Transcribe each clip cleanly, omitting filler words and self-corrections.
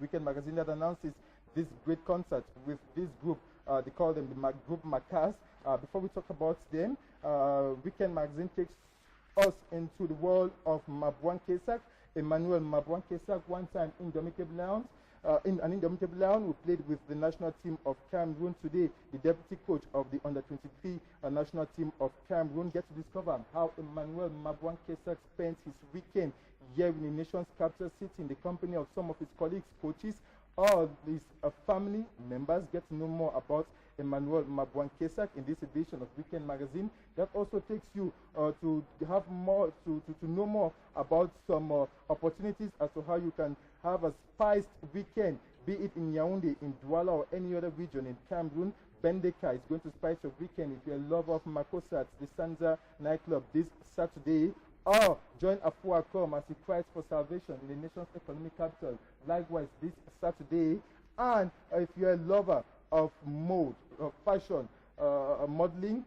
Weekend Magazine that announces this great concert with this group. They call them the group Macas. Before we talk about them, Weekend Magazine takes us into the world of Mabwan Kesak, Emmanuel Mabwan Kesak, one time Indomitable Lions. In an Indomitable Lion, we played with the national team of Cameroon. Today, the deputy coach of the under-23 national team of Cameroon. Get to discover how Emmanuel Mabwan Kesak spent his weekend here in the nation's capital city in the company of some of his colleagues, coaches, all his family members. Get to know more about Emmanuel Mabwan Kesak in this edition of Weekend Magazine. That also takes you to have more, to know more about some opportunities as to how you can have a spiced weekend, be it in Yaoundé, in Douala, or any other region in Cameroon. Bendeka is going to spice your weekend if you're a lover of Makosat, the Sanza nightclub, this Saturday. Or join Afuakom as he cries for salvation in the nation's economic capital, likewise this Saturday. And if you're a lover of mode, of fashion, modeling,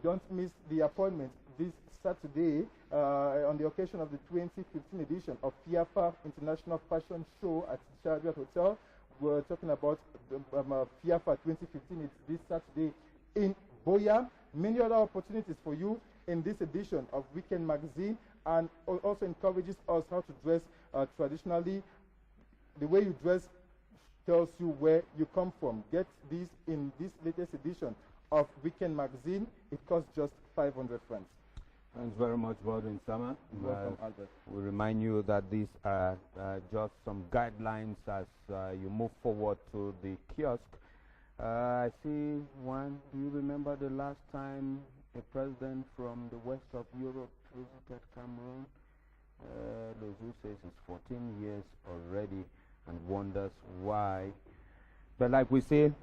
don't miss the appointment this Saturday on the occasion of the 2015 edition of FIAFA International Fashion Show at Chariot Hotel. We're talking about FIAFA 2015. It's this Saturday in Boya. Many other opportunities for you in this edition of Weekend Magazine, and also encourages us how to dress traditionally. The way you dress tells you where you come from. Get these in this latest edition of Weekend Magazine. It costs just 500 francs. Thanks very much, Baldwin Sama. Welcome, Albert. We remind you that these are just some guidelines as you move forward to the kiosk. I see one. Do you remember the last time a president from the west of Europe visited Cameroon? Lozu says it's 14 years already and wonders why. But like we say,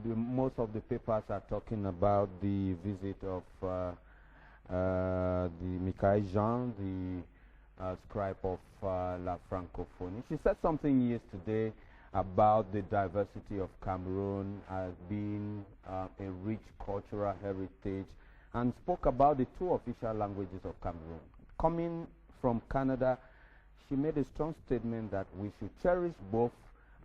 most of the papers are talking about the visit of the Michael Jean, the scribe of La Francophonie. She said something yesterday about the diversity of Cameroon as being a rich cultural heritage, and spoke about the two official languages of Cameroon. Coming from Canada, she made a strong statement that we should cherish both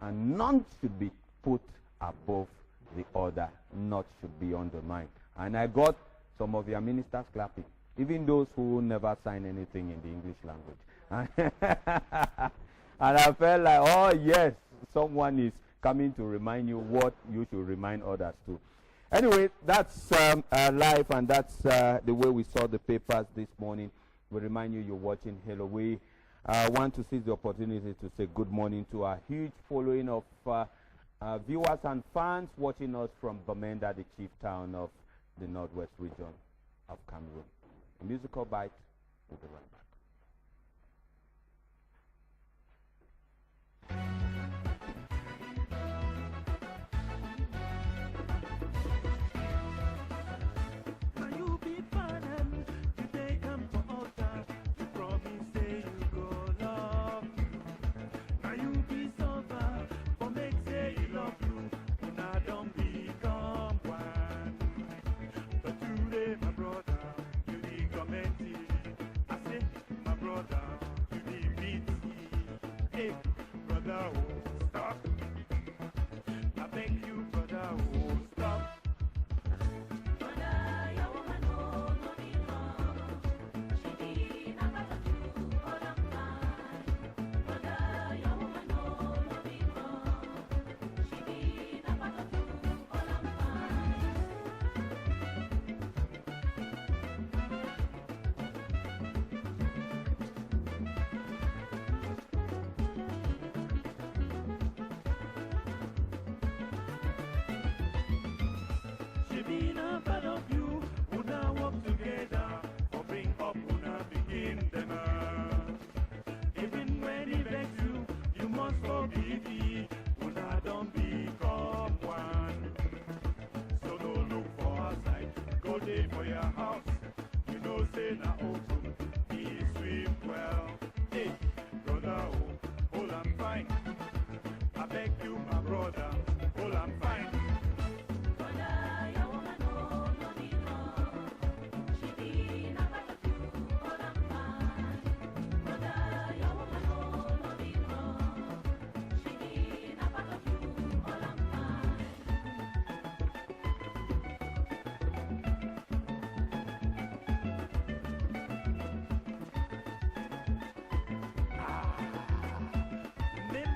and none should be put above the other, not should be undermined. And I got some of your ministers clapping, even those who never sign anything in the English language. And I felt like, oh yes, someone is coming to remind you what you should remind others too. Anyway, that's live, and that's the way we saw the papers this morning. We remind you you're watching Hello. We want to seize the opportunity to say good morning to our huge following of viewers and fans watching us from Mbonde, the chief town of the northwest region of Cameroon. A musical bite, we'll be right back.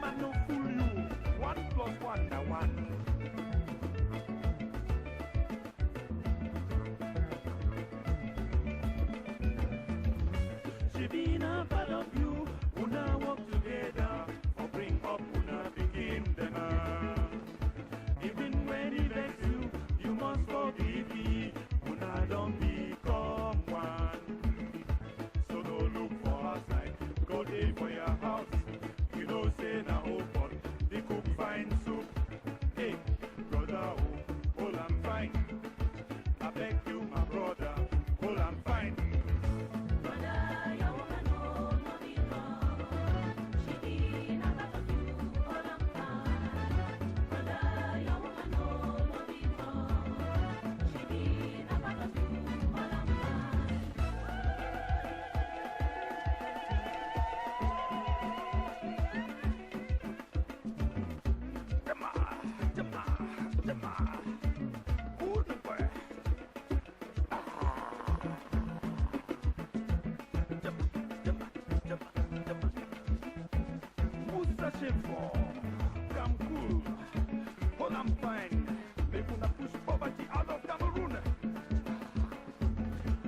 man no fool you. 1 plus 1 na 1. She been a part of you. Una work together or bring up una begin them. Even when he vex you, you must forgive me. Una don't become one. So don't look for outside. Go there for your house. You know say na open. They cook fine soup. Hey, brother, oh, all I'm fine. I beg you, my brother, all I'm fine. Come cool, hold I'm fine. They gonna push poverty out of Cameroon.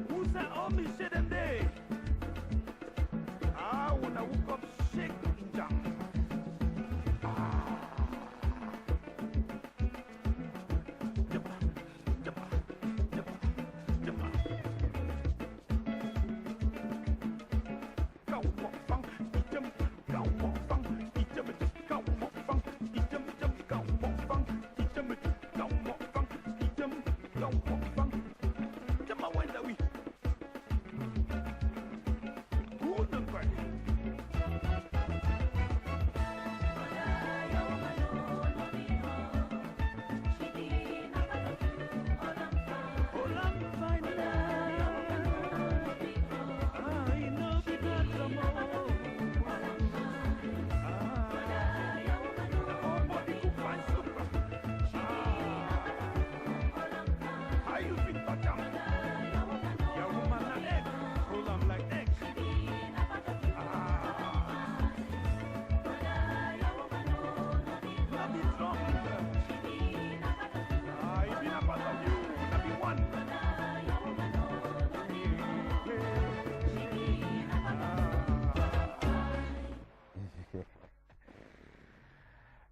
Who said all me shit them day? I wanna woke up shake jam.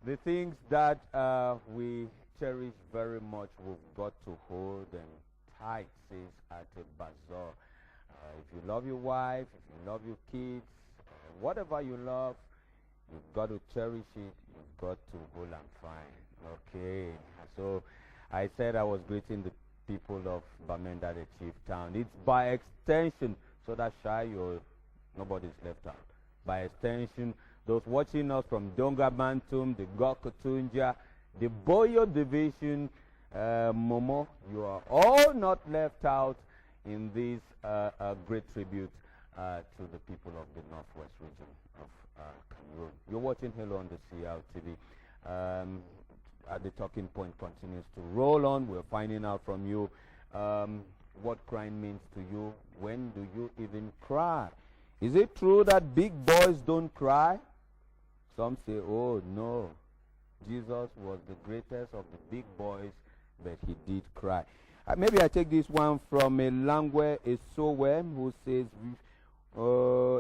The things that we cherish very much, we've got to hold them tight, says at a bazaar. If you love your wife, if you love your kids, whatever you love, you've got to cherish it, you've got to hold them fine. Okay, so I said I was greeting the people of Bamenda, the chief town. It's by extension, so that shy nobody's left out. By extension, those watching us from Donga Bantum, the Gokotunja, the Boyo division, Momo, you are all not left out in this great tribute to the people of the northwest region of Cameroon. You're watching Hello on the CLTV. The talking point continues to roll on. We're finding out from you what crying means to you. When do you even cry? Is it true that big boys don't cry? Some say, oh no, Jesus was the greatest of the big boys, but he did cry. Maybe I take this one from a Langwe Esowe, who says,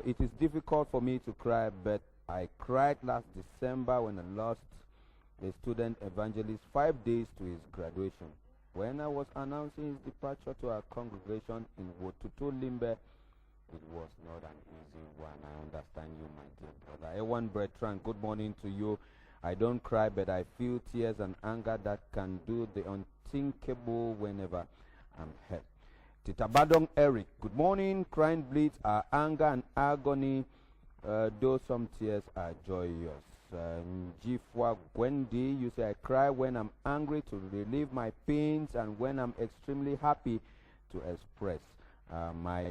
it is difficult for me to cry, but I cried last December when I lost a student evangelist 5 days to his graduation. When I was announcing his departure to our congregation in Wotutu Limbe, it was not an easy one. I understand you, my dear brother. Ewan Bertrand, good morning to you. I don't cry, but I feel tears and anger that can do the unthinkable whenever I'm hurt. Titabadong Eric, good morning. Crying bleeds are anger and agony, though some tears are joyous. Jifwa Gwendi, you say, I cry when I'm angry to relieve my pains and when I'm extremely happy to express my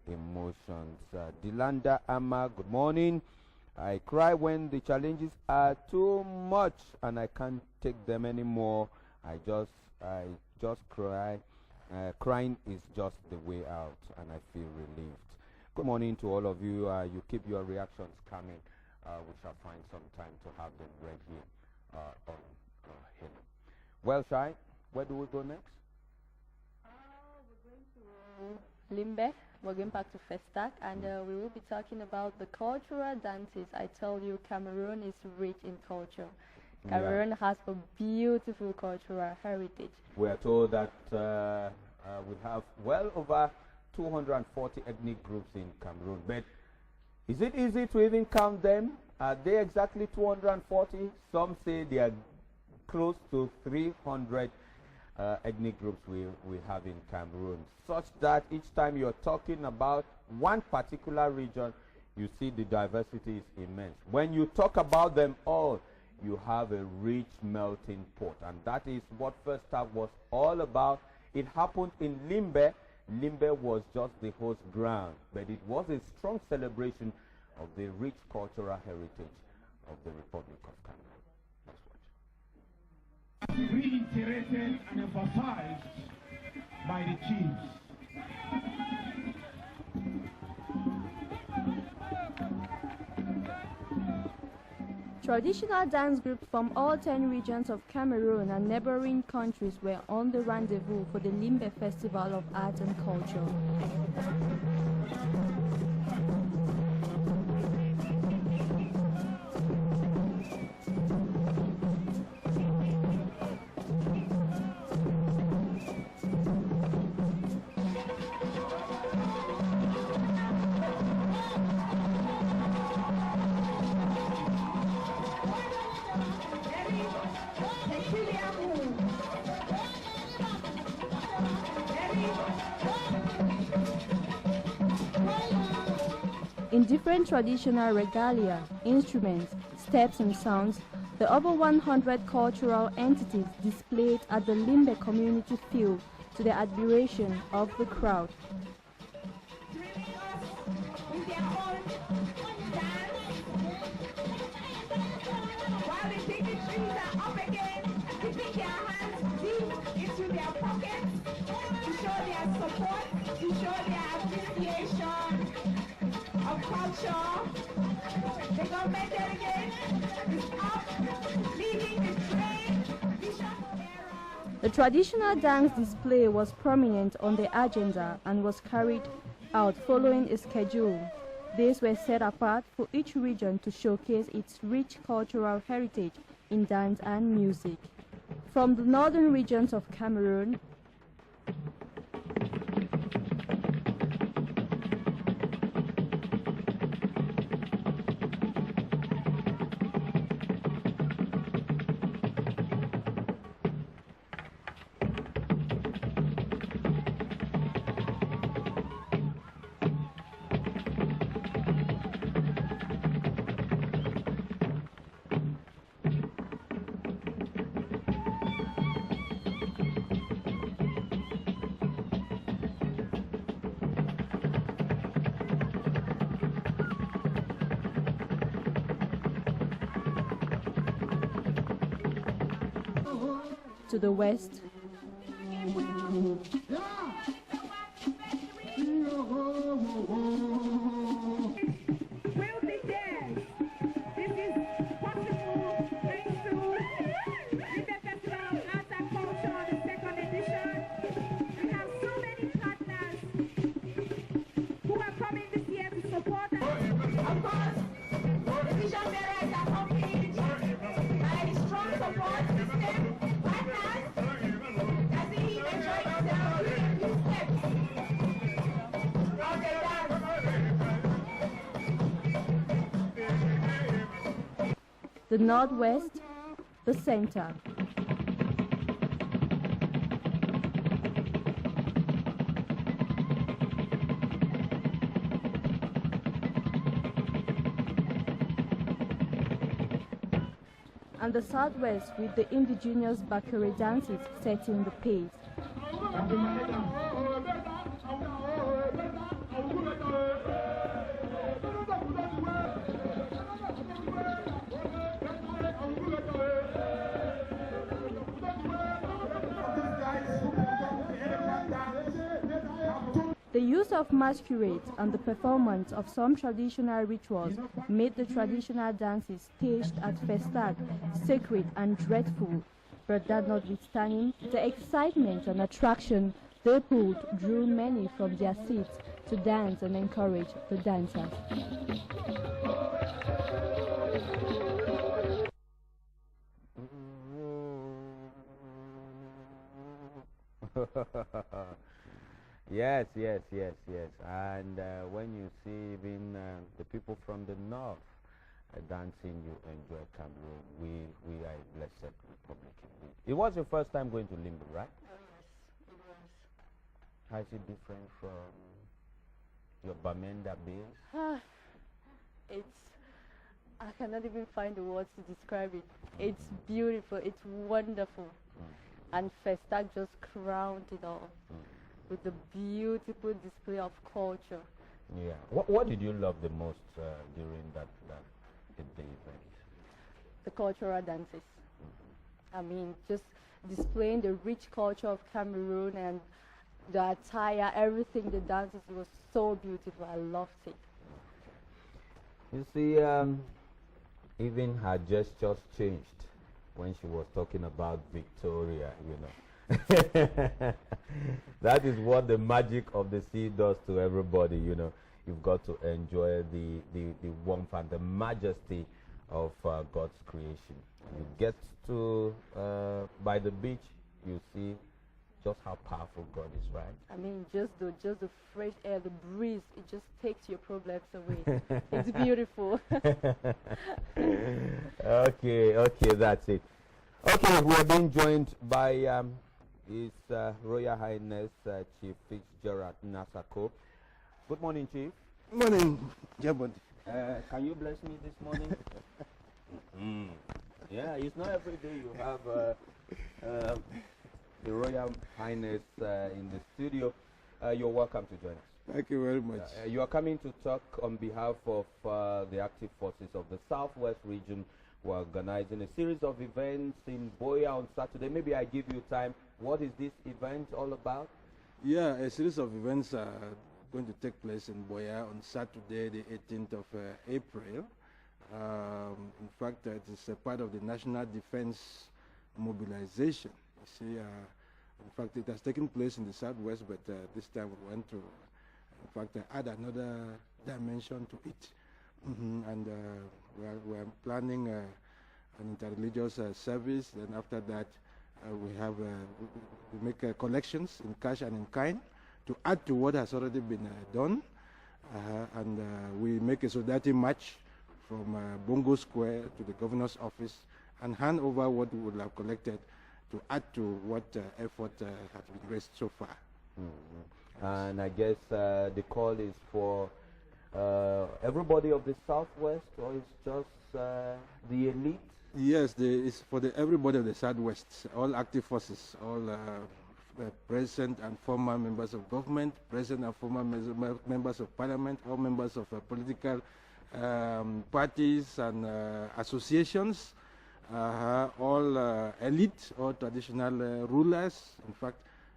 emotions. Dilanda Amma, good morning. I cry when the challenges are too much and I can't take them anymore. I just cry. Crying is just the way out and I feel relieved. Good morning to all of you. You keep your reactions coming we shall find some time to have them read here on him. Well, Shai, where do we go next? We're going to Limbe. We're going back to Festac, and we will be talking about the cultural dances. I tell you, Cameroon is rich in culture. Cameroon has a beautiful cultural heritage. We are told that we have well over 240 ethnic groups in Cameroon. But is it easy to even count them? Are they exactly 240? Some say they are close to 300 ethnic groups we have in Cameroon, such that each time you're talking about one particular region, you see the diversity is immense. When you talk about them all, you have a rich melting pot, and that is what First Half was all about. It happened in Limbe. Limbe was just the host ground, but it was a strong celebration of the rich cultural heritage of the Republic of Cameroon. Let's watch. Reiterated and emphasized by the chiefs. Traditional dance groups from all 10 regions of Cameroon and neighboring countries were on the rendezvous for the Limbe Festival of Art and Culture. In different traditional regalia, instruments, steps and sounds, the over 100 cultural entities displayed at the Limbe Community Field to the admiration of the crowd. While the dignitaries are up again, keeping their hands deep into their pockets to show their support, to show their appreciation of culture. The government delegate is up, leading the train. The traditional dance display was prominent on the agenda and was carried out following a schedule. Days were set apart for each region to showcase its rich cultural heritage in dance and music. From the northern regions of Cameroon, to the west, Will be there. This is possible thanks to Limbe Festival of Arts and Culture, the second edition. We have so many partners who are coming this year to support us. Of course, the vision bearer is accompanied by the strong support system partners that they enjoy themselves with a few steps of the dance. the northwest, the center. And the southwest with the indigenous Bakere dances setting the pace. The use of masquerades and the performance of some traditional rituals made the traditional dances staged at Festag sacred and dreadful. But that notwithstanding, the excitement and attraction they pulled drew many from their seats to dance and encourage the dancers. Yes. And when you see even the people from the north dancing, you enjoy Cameroon. We are a blessed republic. It was your first time going to Limbo, right? Oh yes, it was. How is it different from your Bamenda base? I cannot even find the words to describe it. It's beautiful, it's wonderful. And Festag just crowned it all with the beautiful display of culture. Yeah. What did you love the most during the event? The cultural dances. I mean, just displaying the rich culture of Cameroon and the attire, everything, the dances was so beautiful. I loved it. You see, even her gestures changed when she was talking about Victoria, you know. That is what the magic of the sea does to everybody, you know. You've got to enjoy the warmth and the majesty of God's creation. You get to by the beach, you see just how powerful God is, right? I mean, just the fresh air, the breeze, it just takes your problems away. It's beautiful. Okay, that's it. Okay, we are being joined by His Royal Highness Chief Fitzgerald Nasako. Good morning, Chief. Morning, Mbonde. Can you bless me this morning? Yeah, it's not every day you have the Royal Highness in the studio. You're welcome to join us. Thank you very much. You are coming to talk on behalf of the active forces of the Southwest region. We're organizing a series of events in Boya on Saturday. Maybe I give you time. What is this event all about? Yeah, a series of events are going to take place in Boya on Saturday, the 18th of April. In fact, it is a part of the national defense mobilization. You see, in fact, it has taken place in the Southwest, but this time we want to, in fact, add another dimension to it. And we are planning an interreligious service. Then after that, we make collections in cash and in kind to add to what has already been done. And we make a solidarity march from Bongo Square to the governor's office and hand over what we would have collected to add to what effort has been raised so far. And I guess the call is for everybody of the Southwest, or it's just the elite? Yes, it's for everybody of the Southwest, all active forces, all present and former members of government, present and former members of parliament, all members of political parties and associations, all elite, all traditional rulers, in fact,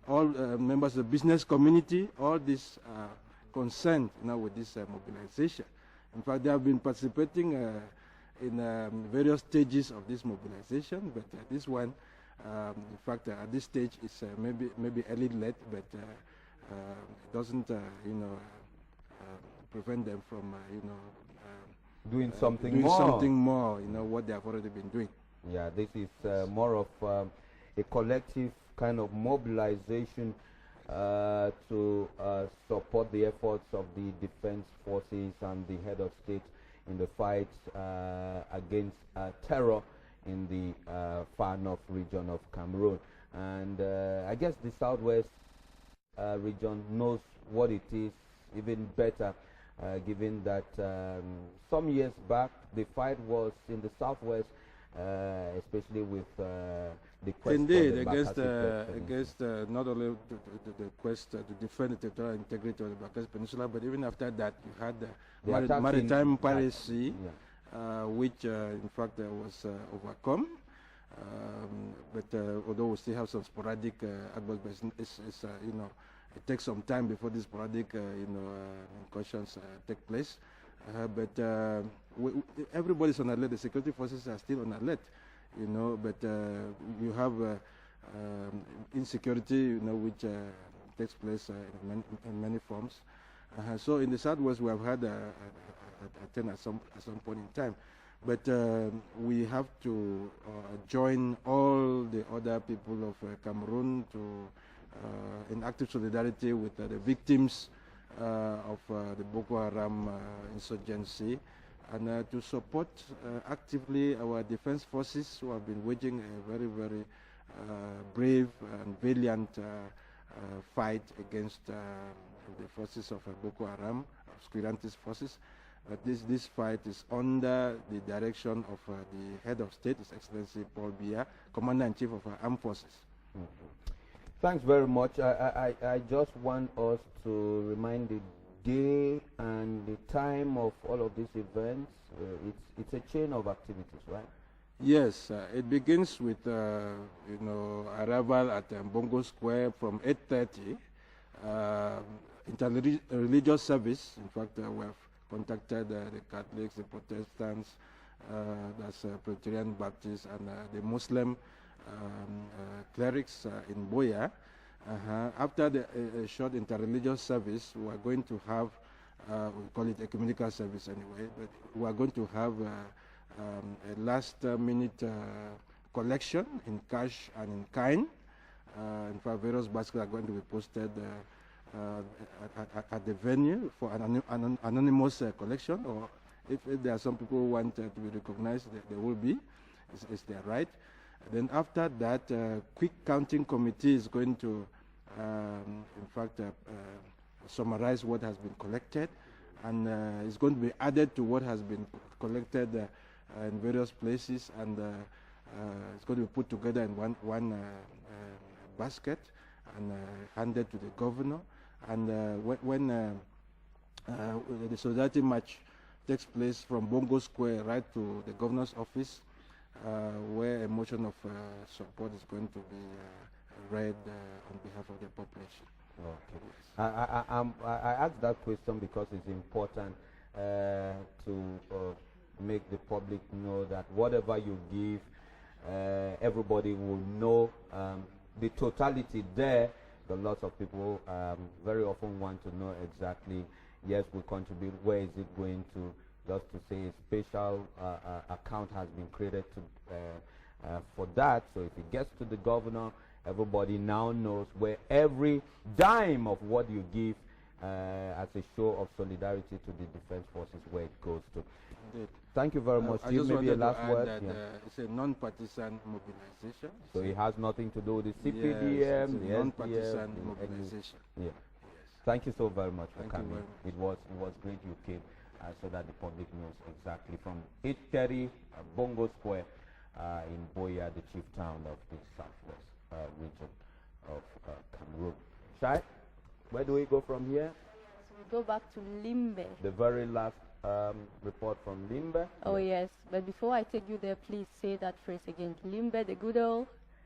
all members of the business community, all these concerned with this mobilization. In fact, they have been participating in various stages of this mobilization, but this one, in fact, at this stage is maybe a little late, but it doesn't, prevent them from, doing something more, what they have already been doing. Yeah, this is more of a collective kind of mobilization to support the efforts of the defense forces and the head of state in the fight against terror in the far north region of Cameroon. And I guess the Southwest region knows what it is even better, given that some years back the fight was in the Southwest, especially with the quest indeed against not only the quest to defend the territorial integrity of the Bacchus Peninsula, but even after that you had the maritime piracy, which in fact was overcome. But although we still have some sporadic outbursts, it's it takes some time before these sporadic, incursions take place. But everybody's on alert. The security forces are still on alert, But you have insecurity, which takes place in many forms. So in the Southwest, we have had a turn at some point in time. But we have to join all the other people of Cameroon in active solidarity with the victims of the Boko Haram insurgency, and to support actively our defense forces who have been waging a very, very brave and valiant fight against the forces of Boko Haram, obscurantist forces. This fight is under the direction of the head of state, His Excellency Paul Biya, Commander-in-Chief of our armed forces. Thanks very much. I just want us to remind the day and the time of all of these events. It's a chain of activities, right? Yes, it begins with arrival at Mbonde Square from 8:30. Interreligious service. In fact, we have contacted the Catholics, the Protestants, that's Presbyterian Baptists, and the Muslim clerics in Boya. After the short interreligious service, we are going to have, we call it ecumenical service anyway, but we are going to have a last-minute collection in cash and in kind. In fact, various baskets are going to be posted at the venue for an anonymous collection, or if there are some people who want to be recognized, they will be. It's their right. Then after that, quick counting committee is going to, in fact, summarize what has been collected, and it's going to be added to what has been collected in various places, and it's going to be put together in one basket and handed to the governor. And when the Solidarity March takes place from Mbonde Square right to the governor's office, where a motion of support is going to be read on behalf of the population. Okay. Yes. I asked that question because it's important to make the public know that whatever you give, everybody will know the totality there. But lots of people very often want to know exactly, yes, we contribute, where is it going to? Just to say a special account has been created for that. So if it gets to the governor, everybody now knows where every dime of what you give as a show of solidarity to the defense forces, where it goes to. Indeed. Thank you very much. I Steve, just maybe a wanted last to add word. that, Yeah. it's a non-partisan mobilization. So it has nothing to do with the Yes, CPDM, it's a the non-partisan SDF, mobilization. Yeah. Yes. Thank you so very much for Thank you coming. very much. It was great you came, so that the public knows exactly from 8:30 Mbonde Square in Boya, the chief town of the southwest region of Cameroon. Shai, where do we go from here? So we go back to Limbe. The very last report from Limbe. Oh yes, but before I take you there, please say that phrase again. Limbe, the good old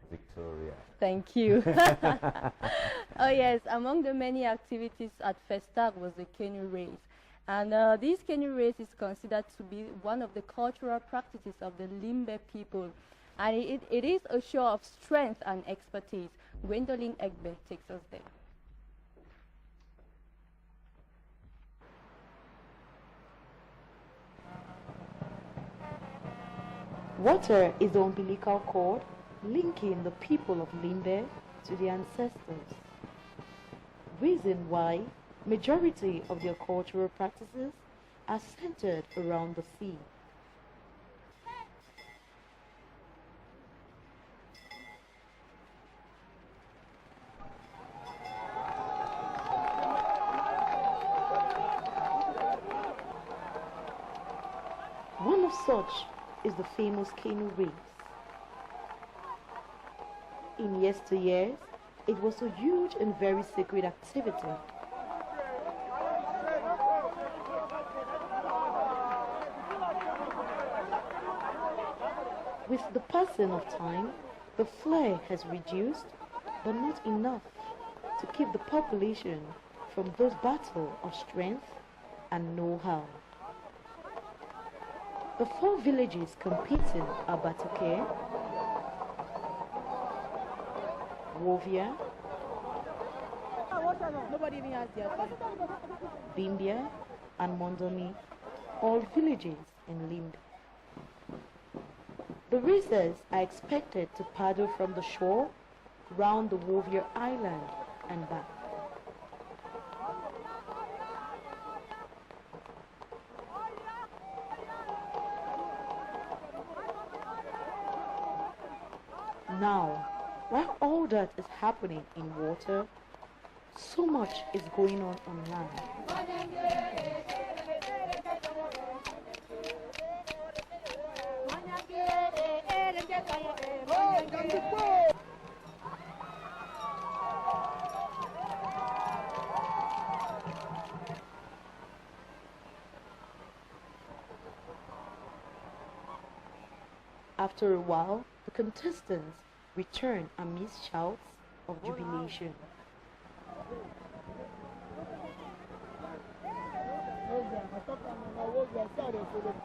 Victoria. Thank you. Oh yes, among the many activities at Festag was the canoe race. And this canoe race is considered to be one of the cultural practices of the Limbe people. And it is a show of strength and expertise. Gwendolyn Egbe takes us there. Water is the umbilical cord linking the people of Limbe to their ancestors. Reason why majority of their cultural practices are centered around the sea. One of such is the famous canoe race. In yesteryears, it was a huge and very sacred activity. With the passing of time, the flair has reduced, but not enough to keep the population from those battles of strength and know-how. The 4 villages competing are Batoke, Wovia, Bimbia, and Mondoni, all villages in Limbe. The racers are expected to paddle from the shore round the Wovia Island and back. Now, while all that is happening in water, so much is going on land. After a while, the contestants return amidst shouts of jubilation.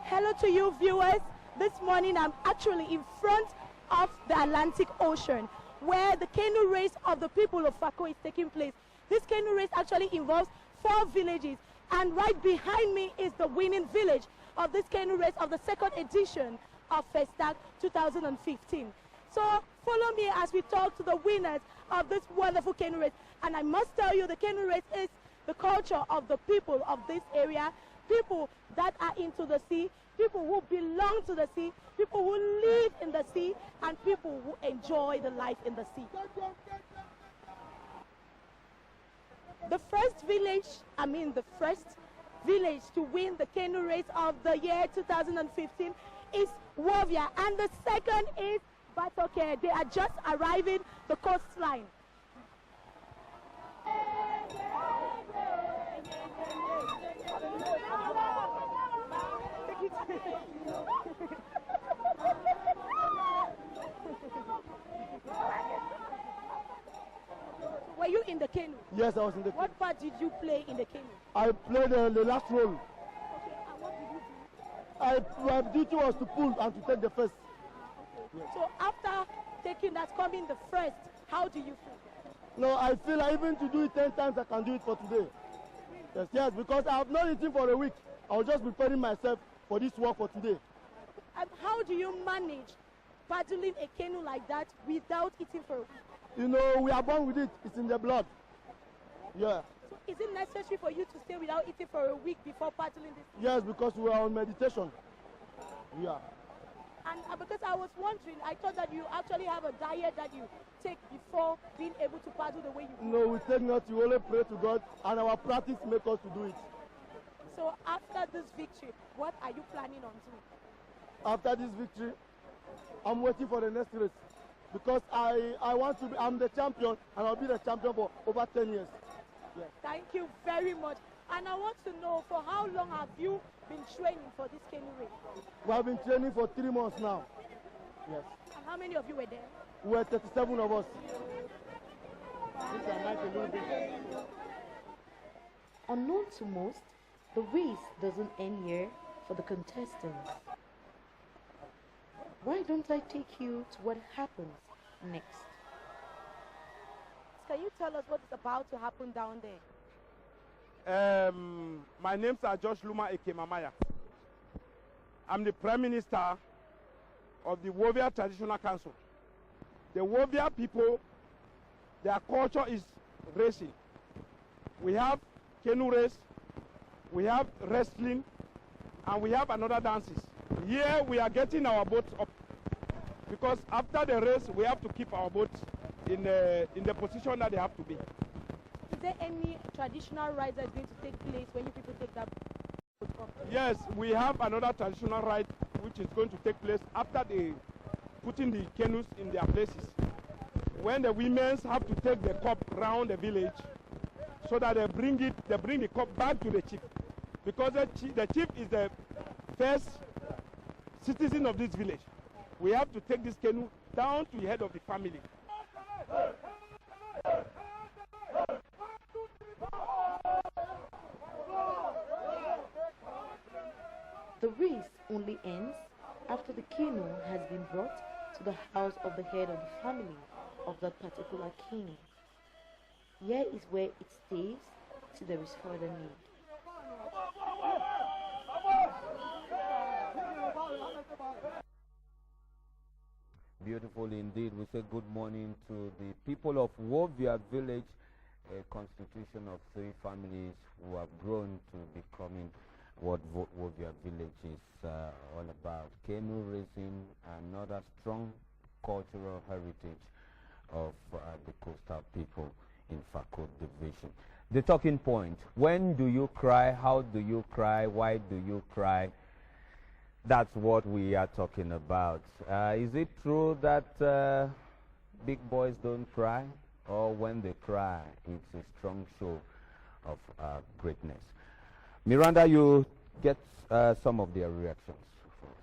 Hello to you viewers. This morning I'm actually in front of the Atlantic Ocean where the canoe race of the people of Fako is taking place. This canoe race actually involves 4 villages, and right behind me is the winning village of this canoe race of the 2nd edition of Festac 2015. So follow me as we talk to the winners of this wonderful canoe race. And I must tell you, the canoe race is the culture of the people of this area, people that are into the sea, people who belong to the sea, people who live in the sea, and people who enjoy the life in the sea. The first village to win the canoe race of the year 2015 is Wovia, and the second is Batoke. They are just arriving the coastline. Were you in the canoe? Yes, I was in the canoe. What part did you play in the canoe? I played the last role. Okay, and what did you do? My duty was to pull and to take the first. Okay. Yes. So after taking that, coming the first, how do you feel? No, I feel like even to do it 10 times, I can do it for today. Yes, because I have not eaten for a week. I was just preparing myself for this work for today. And how do you manage paddling a canoe like that without eating for a week? You know, we are born with it. It's in the blood. Yeah. So is it necessary for you to stay without eating for a week before paddling this? Yes, because we are on meditation. Yeah. And because I was wondering, I thought that you actually have a diet that you take before being able to paddle the way you do. No, we take nothing. We only pray to God, and our practice makes us to do it. So after this victory, what are you planning on doing? After this victory, I'm waiting for the next race. Because I want to be, I'm the champion, and I'll be the champion for over 10 years. Yes. Thank you very much. And I want to know, for how long have you been training for this canoe race? We have been training for 3 months now. Yes. And how many of you were there? We were 37 of us. Unknown to most, the race doesn't end here for the contestants. Why don't I take you to what happens next? Can you tell us what is about to happen down there? My name's Josh Luma Ekemamaya. I'm the Prime Minister of the Wovia Traditional Council. The Wovia people, their culture is racing. We have canoe race, we have wrestling, and we have another dances. Here we are getting our boats up because after the race we have to keep our boats in the position that they have to be. Is there any traditional ride that's going to take place when you people take that boat up? Yes, we have another traditional ride which is going to take place after they putting the canoes in their places. When the women have to take the cup round the village so that they bring the cup back to the chief, because the chief is the first citizen of this village. We have to take this canoe down to the head of the family. The race only ends after the canoe has been brought to the house of the head of the family of that particular king. Here is where it stays till there is further need. Beautiful indeed. We say good morning to the people of Wovia village, a constitution of 3 families who have grown to becoming what Wovia village is all about. Canoe racing, another strong cultural heritage of the coastal people in Fako division. The talking point: when do you cry? How do you cry? Why do you cry? That's what we are talking about. Is it true that big boys don't cry? Or when they cry, it's a strong show of greatness? Miranda, you get some of their reactions for us.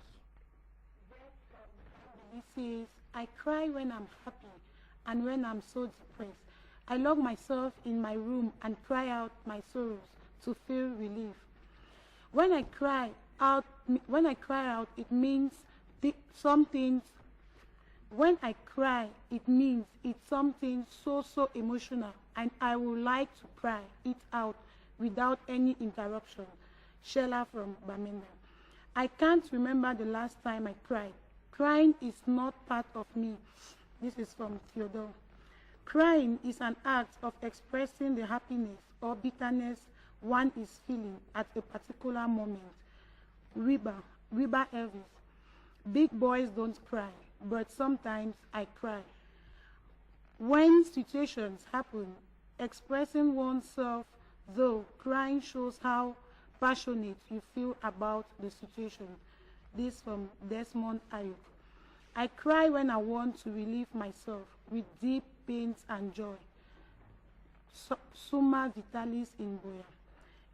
He says, I cry when I'm happy and when I'm so depressed. I lock myself in my room and cry out my sorrows to feel relief. When I cry out, it means something. When I cry, it means it's something so emotional, and I would like to cry it out without any interruption. Sheila from Bamenda. I can't remember the last time I cried. Crying is not part of me. This is from Theodore. Crying is an act of expressing the happiness or bitterness one is feeling at a particular moment. Riba Elvis. Big boys don't cry, but sometimes I cry. When situations happen, expressing oneself, though crying shows how passionate you feel about the situation. This from Desmond Ayuk. I cry when I want to relieve myself with deep pains and joy. Summa Vitalis in Boya.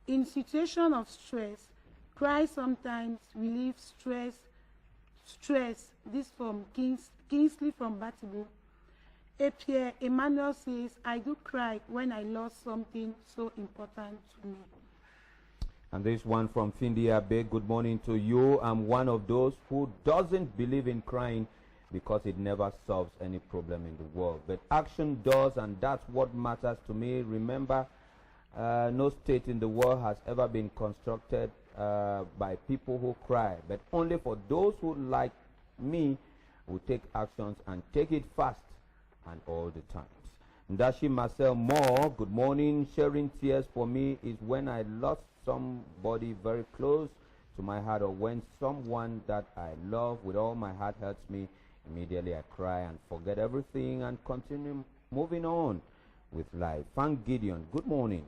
In situation of stress, cry sometimes relieves stress. This from Kingsley from Batibu. Pierre Emmanuel says, I do cry when I lost something so important to me. And this one from Findi Abe, good morning to you. I'm one of those who doesn't believe in crying because it never solves any problem in the world. But action does, and that's what matters to me. Remember, no state in the world has ever been constructed by people who cry, but only for those who, like me, will take actions and take it fast and all the times. Ndashi Marcel Moore, good morning. Sharing tears for me is when I lost somebody very close to my heart, or when someone that I love with all my heart hurts me. Immediately I cry and forget everything and continue moving on with life. Thank Gideon, good morning.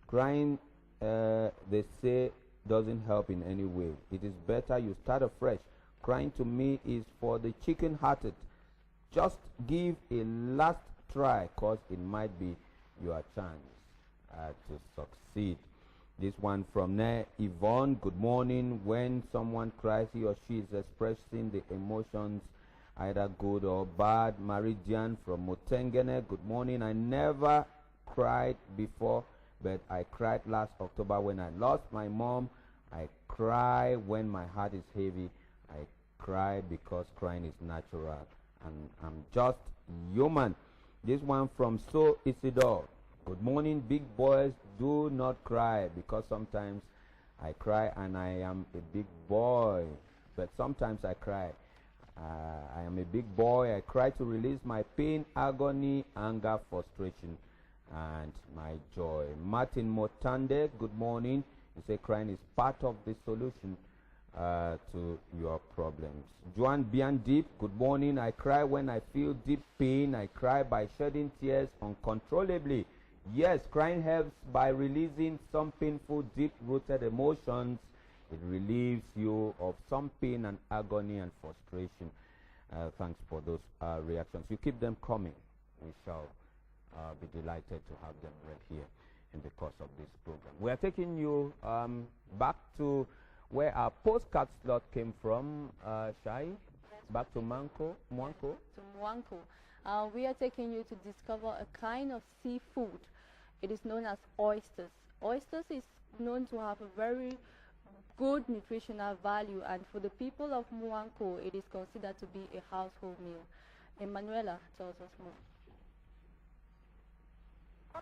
Crying, they say, doesn't help in any way. It is better you start afresh. Crying to me is for the chicken-hearted. Just give a last try, cause it might be your chance to succeed. This one from Ne Yvonne, good morning. When someone cries, he or she is expressing the emotions, either good or bad. Maridian from Motengene, good morning. I never cried before, but I cried last October when I lost my mom. I cry when my heart is heavy. I cry because crying is natural, and I'm just human. This one from So Isidore, good morning. Big boys, do not cry, because sometimes I cry and I am a big boy, but sometimes I cry. I am a big boy. I cry to release my pain, agony, anger, frustration, and my joy. Martin Motande, good morning. You say crying is part of the solution to your problems. Joan Biandip, good morning. I cry when I feel deep pain. I cry by shedding tears uncontrollably. Yes, crying helps by releasing some painful, deep-rooted emotions. It relieves you of some pain and agony and frustration. Thanks for those reactions. You keep them coming. We shall be delighted to have them right here in the course of this program. We are taking you back to where our postcard slot came from, Shai. Back to Mwanko. To Mwanko. We are taking you to discover a kind of seafood. It is known as oysters. Oysters is known to have a very good nutritional value, and for the people of Mwanko, it is considered to be a household meal. Emanuela tells us more.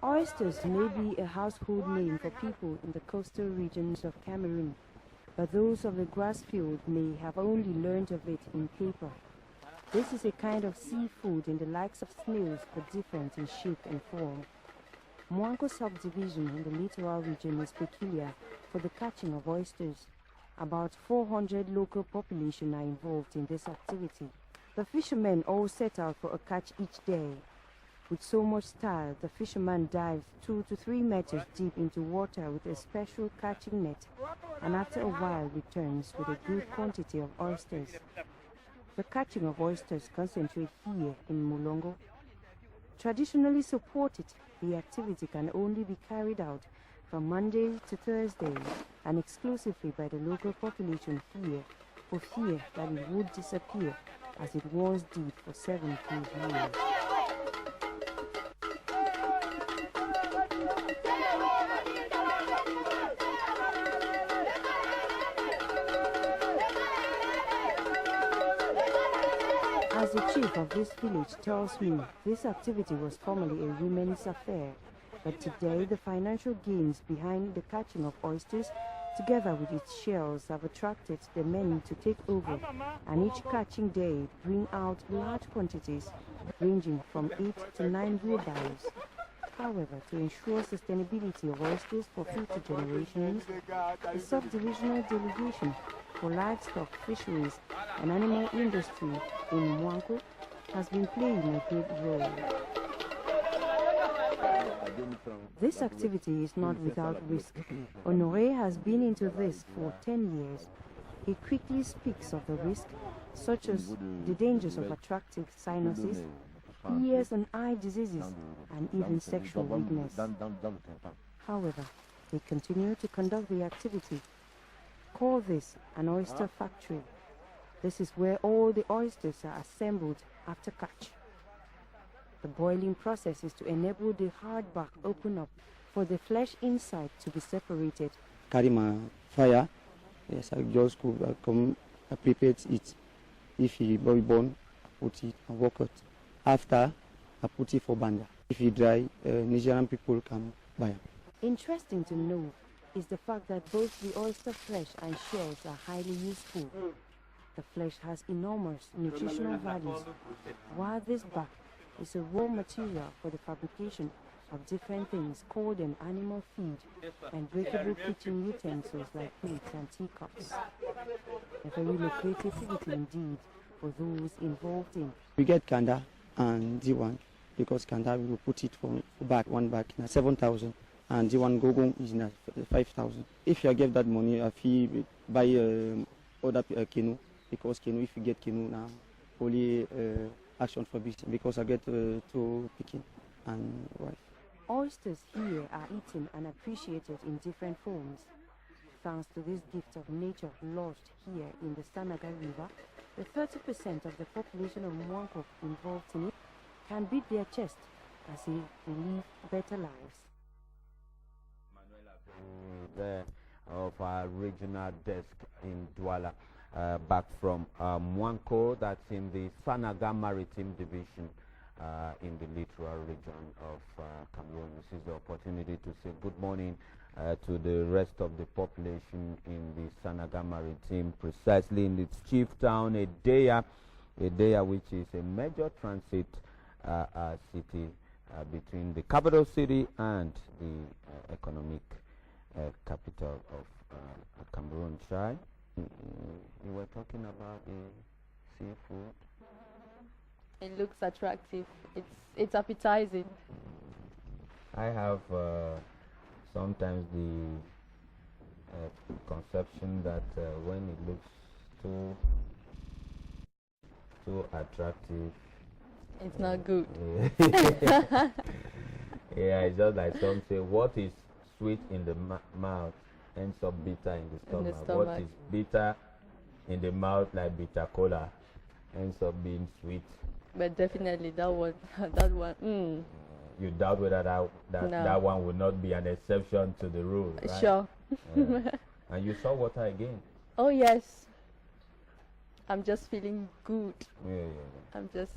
Oysters may be a household name for people in the coastal regions of Cameroon, but those of the grass field may have only learned of it in paper. This is a kind of seafood in the likes of snails, but different in shape and form. Mwanko subdivision in the littoral region is peculiar for the catching of oysters. About 400 local population are involved in this activity. The fishermen all set out for a catch each day. With so much style, the fisherman dives 2 to 3 meters deep into water with a special catching net, and after a while returns with a good quantity of oysters. The catching of oysters concentrates here in Mulongo. Traditionally supported, the activity can only be carried out from Monday to Thursday, and exclusively by the local population here, for fear that it would disappear as it once did for 70 years. As the chief of this village tells me, this activity was formerly a women's affair, but today the financial gains behind the catching of oysters, together with its shells, have attracted the men to take over, and each catching day bring out large quantities, ranging from 8 to 9 wheelbarrows. However, to ensure sustainability of oysters for future generations, the subdivisional delegation for livestock, fisheries, and animal industry in Mwanko has been playing a great role. This activity is not without risk. Honoré has been into this for 10 years. He quickly speaks of the risk, such as the dangers of attractive sinuses, ears and eye diseases, and even sexual weakness. However, they continue to conduct the activity. Call this an oyster factory. This is where all the oysters are assembled after catch. The boiling process is to enable the hard bark open up for the flesh inside to be separated. Carry my fire. Yes, I just come prepare it. If you boil bone, put it and work it. After, I put it for banda. If you dry, Nigerian people can buy it. Interesting to know is the fact that both the oyster flesh and shells are highly useful. The flesh has enormous nutritional values, while this bark is a raw material for the fabrication of different things, called them animal feed and breakable kitchen utensils like plates and teacups. A very lucrative activity indeed for those involved in. We get kanda and D1 because kanda we will put it for one back in 7,000 and D1 gogong is in 5,000. If you give that money, if you buy other canoe, because canoe, if you get canoe now, only action for business because I get to picking and wife. Oysters here are eaten and appreciated in different forms. Thanks to this gift of nature lodged here in the Sanaga River, the 30% of the population of Mwanko involved in it can beat their chest as they live better lives. There of our regional desk in Douala, back from Mwanko, that's in the Sanaga Maritime Division in the littoral region of Cameroon. This is the opportunity to say good morning to the rest of the population in the Sanaga Maritime, precisely in its chief town, Edea, which is a major transit city between the capital city and the economic capital of Cameroon. Shai, you were talking about the seafood. It looks attractive. It's appetizing. I have sometimes the conception that when it looks too attractive, it's not good. Yeah, it's just like some say, what is sweet in the mouth ends up bitter in the stomach. What is bitter in the mouth, like bitter cola, ends up being sweet. But definitely that one. You doubt whether that one would not be an exception to the rule, right? Sure. And you saw water again? Oh yes. I'm just feeling good. Yeah. I'm just.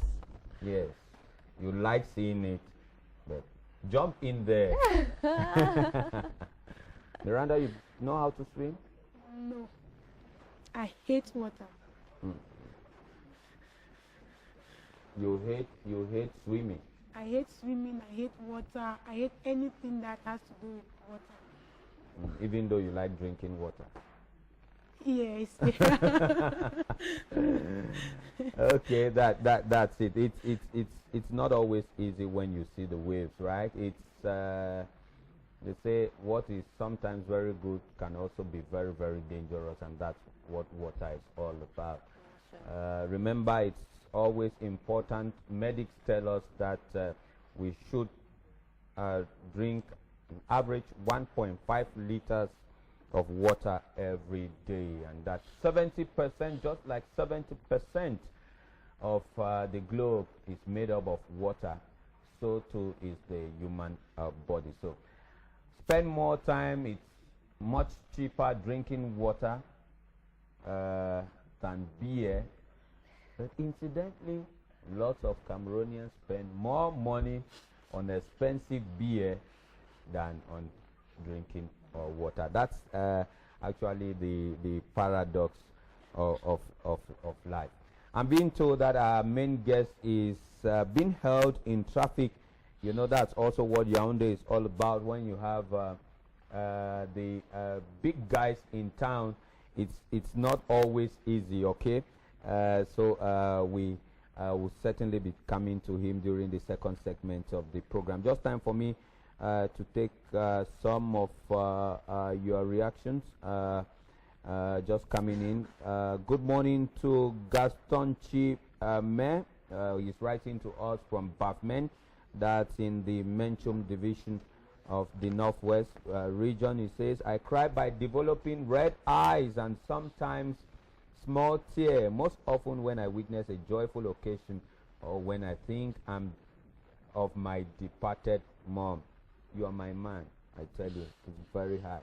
Yes. You like seeing it, but jump in there. Miranda, you know how to swim? No. I hate water. You hate swimming. I hate swimming, I hate water, I hate anything that has to do with water. Even though you like drinking water. Yes. Okay, that's it. It's not always easy when you see the waves, right? It's they say what is sometimes very good can also be very, very dangerous, and that's what water is all about. Remember, it's always important. Medics tell us that we should drink an average 1.5 liters of water every day, and that's 70%, just like 70% of the globe is made up of water. So too is the human body. So spend more time. It's much cheaper drinking water than beer. But incidentally, lots of Cameroonians spend more money on expensive beer than on drinking water. That's actually the paradox of life. I'm being told that our main guest is being held in traffic. You know, that's also what Yaoundé is all about. When you have the big guys in town, it's not always easy, okay? So we will certainly be coming to him during the second segment of the program. Just time for me to take some of your reactions. Just coming in. Good morning to Gaston Chi Me. He's writing to us from Bafmen. That's in the Menchum division of the Northwest region. He says, I cry by developing red eyes and sometimes small tear, most often when I witness a joyful occasion or when I think I'm of my departed mom. You are my man, I tell you. It's very hard.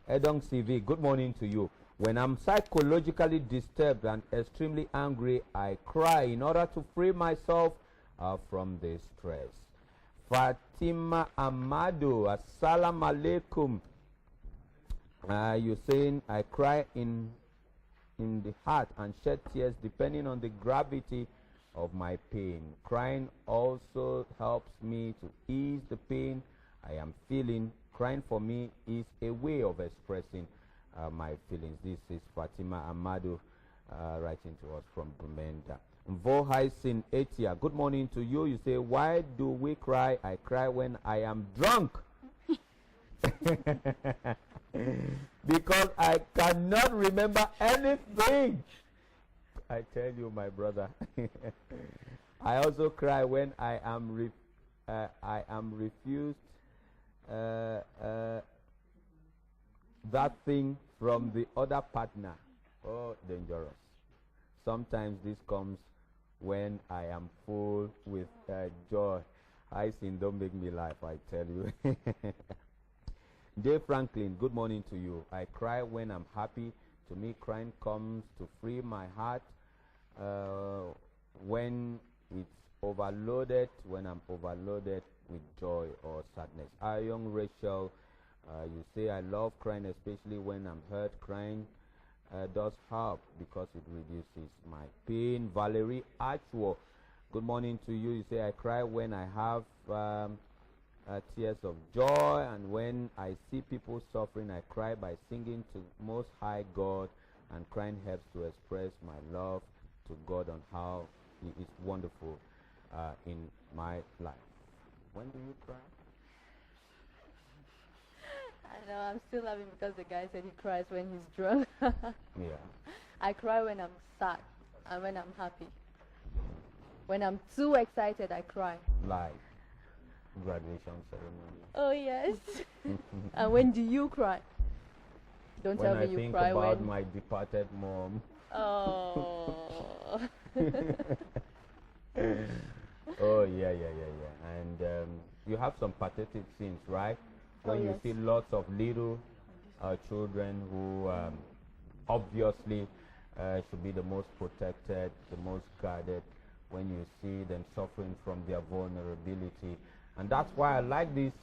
Edong CV, good morning to you. When I'm psychologically disturbed and extremely angry, I cry in order to free myself from the stress. Fatima Amado, assalamu alaikum. You're saying I cry in the heart and shed tears depending on the gravity of my pain. Crying also helps me to ease the pain I am feeling. Crying for me is a way of expressing my feelings. This is Fatima Amado writing to us from Mbonde. Mvo Haisin Etia, good morning to you. You say, why do we cry? I cry when I am drunk. Because I cannot remember anything. I tell you, my brother. I also cry when I am refused that thing from the other partner. Oh, dangerous. Sometimes this comes when I am full with joy. I sin, don't make me laugh, I tell you. Dave Franklin, good morning to you. I cry when I'm happy. To me, crying comes to free my heart. When it's overloaded, when I'm overloaded with joy or sadness. Young Rachel, you say I love crying, especially when I'm hurt. Crying does help because it reduces my pain. Valerie Achwo, good morning to you. You say I cry when I have tears of joy, and when I see people suffering, I cry by singing to Most High God, and crying helps to express my love to God on how He is wonderful in my life. When do you cry? I know, I'm still laughing because the guy said he cries when he's drunk. Yeah. I cry when I'm sad and when I'm happy. When I'm too excited, I cry. Like graduation ceremony. Oh, yes. And when do you cry? Don't when tell me I you think cry about when... my departed mom. Oh. Oh, yeah. And you have some pathetic scenes, right? When you yes. see lots of little children who obviously should be the most protected, the most guarded when you see them suffering from their vulnerability. And that's why I like this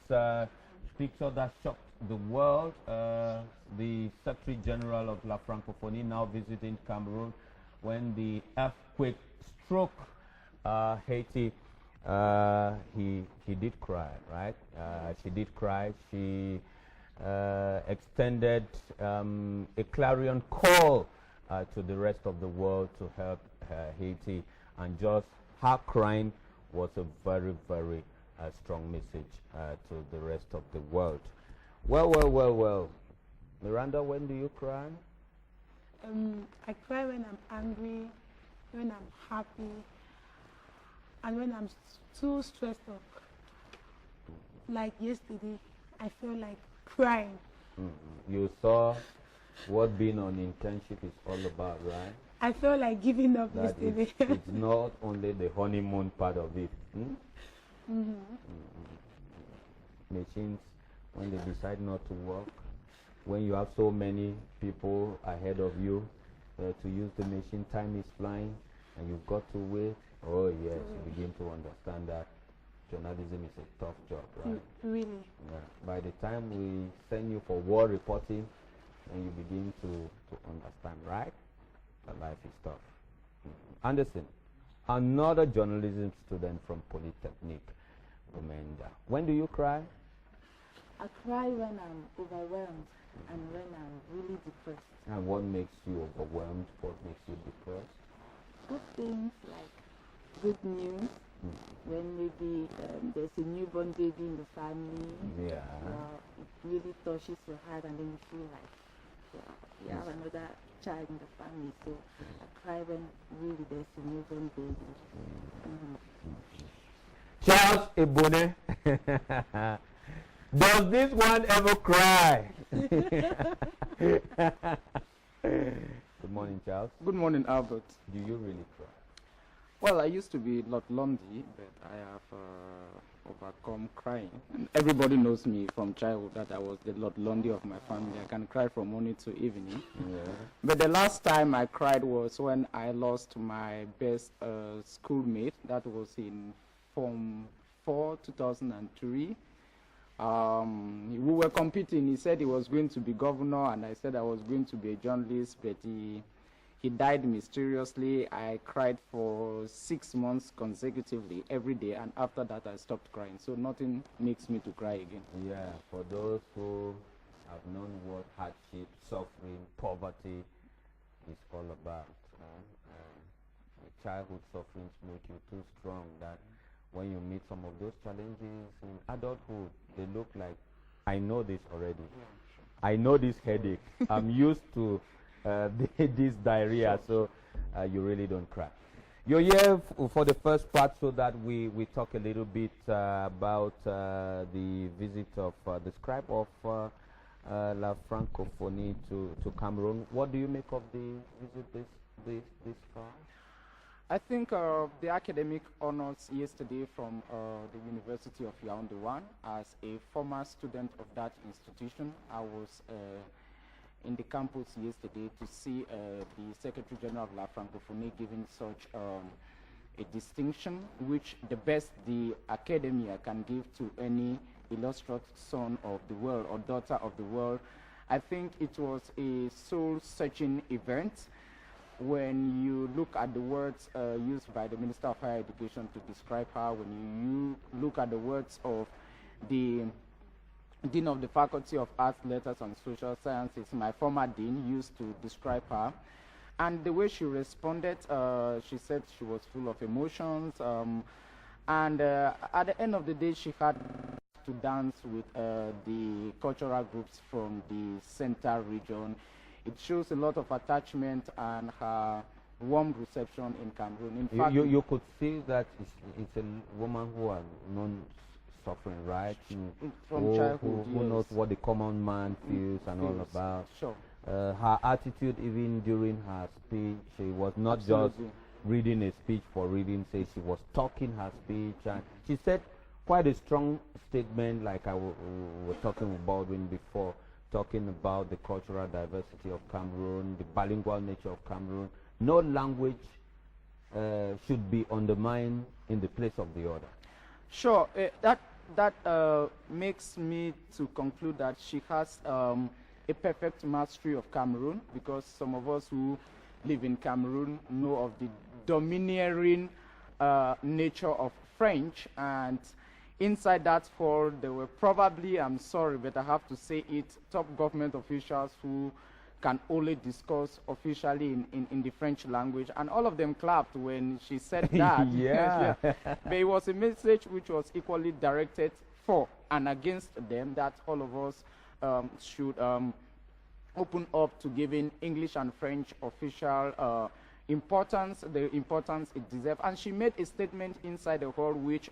picture that shocked the world. The Secretary General of La Francophonie now visiting Cameroon when the earthquake struck Haiti. He did cry, right? She did cry. She extended a clarion call to the rest of the world to help Haiti, and just her crying was a very, very strong message to the rest of the world. Well. Miranda, when do you cry? I cry when I'm angry, when I'm happy, and when I'm too stressed up. Like yesterday, I felt like crying. You saw what being on internship is all about, right? I felt like giving up That yesterday. it's not only the honeymoon part of it. Machines, when they decide not to work, when you have so many people ahead of you to use the machine, time is flying, and you've got to wait. Oh yes, you begin to understand that journalism is a tough job, right? Really? Yeah. By the time we send you for war reporting, and you begin to understand, right? That life is tough. Anderson, another journalism student from Polytechnic, Mbonde. When do you cry? I cry when I'm overwhelmed and when I'm really depressed. And what makes you overwhelmed? What makes you depressed? Good things like good news, when maybe there's a newborn baby in the family. Yeah. It really touches your heart, and then you feel like you have another child in the family. So I cry when really there's a newborn baby. Charles Mbonde. Does this one ever cry? Good morning, Charles. Good morning, Albert. Do you really cry? Well, I used to be Lord Lundy, but I have overcome crying. And everybody knows me from childhood that I was the Lord Lundy of my family. I can cry from morning to evening. Yeah. But the last time I cried was when I lost my best schoolmate. That was in Form 4, 2003. We were competing. He said he was going to be governor, and I said I was going to be a journalist, but he died mysteriously. I cried for 6 months consecutively every day, and after that I stopped crying. So nothing makes me to cry again. Yeah, for those who have known what hardship, suffering, poverty is all about. Childhood sufferings make you too strong that when you meet some of those challenges in adulthood, they look like, I know this already. I know this headache. I'm used to this diarrhea, so you really don't cry. You're here for the first part so that we talk a little bit about the visit of the scribe of La Francophonie to Cameroon. What do you make of the visit this far? I think the academic honors yesterday from the University of Yaoundé 1, as a former student of that institution, I was in the campus yesterday to see the Secretary General of La Francophonie giving such a distinction, which the best the academia can give to any illustrious son of the world or daughter of the world. I think it was a soul-searching event. When you look at the words used by the Minister of Higher Education to describe her, when you look at the words of the Dean of the Faculty of Arts, Letters and Social Sciences, my former dean, used to describe her, and the way she responded, she said she was full of emotions, and at the end of the day she had to dance with the cultural groups from the center region. It shows a lot of attachment and her warm reception in Cameroon. In fact, you could see that it's a woman who has known suffering, right? From childhood, who knows what the common man feels and all about. Sure. Her attitude, even during her speech, she was not Absolutely. just reading a speech for reading sake. She was talking her speech, and she said quite a strong statement, like I was talking with Baldwin before. talking about the cultural diversity of Cameroon, the bilingual nature of Cameroon. No language should be undermined in the place of the other. Sure, that makes me to conclude that she has a perfect mastery of Cameroon, because some of us who live in Cameroon know of the domineering nature of French, and inside that hall there were probably, I'm sorry but I have to say it, top government officials who can only discuss officially in the French language, and all of them clapped when she said that. Yeah. But it was a message which was equally directed for and against them, that all of us should open up to giving English and French official importance, the importance it deserves. And she made a statement inside the hall which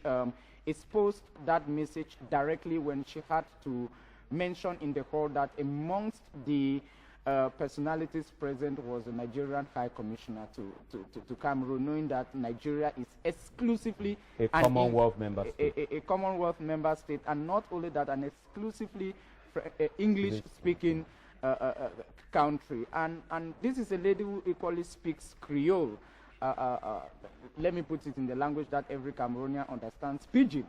exposed that message directly when she had to mention in the hall that amongst the personalities present was the Nigerian High Commissioner to Cameroon, knowing that Nigeria is exclusively a Commonwealth member state. A Commonwealth member state, and not only that, an exclusively English-speaking country. And this is a lady who equally speaks Creole. Let me put it in the language that every Cameroonian understands, Pidgin.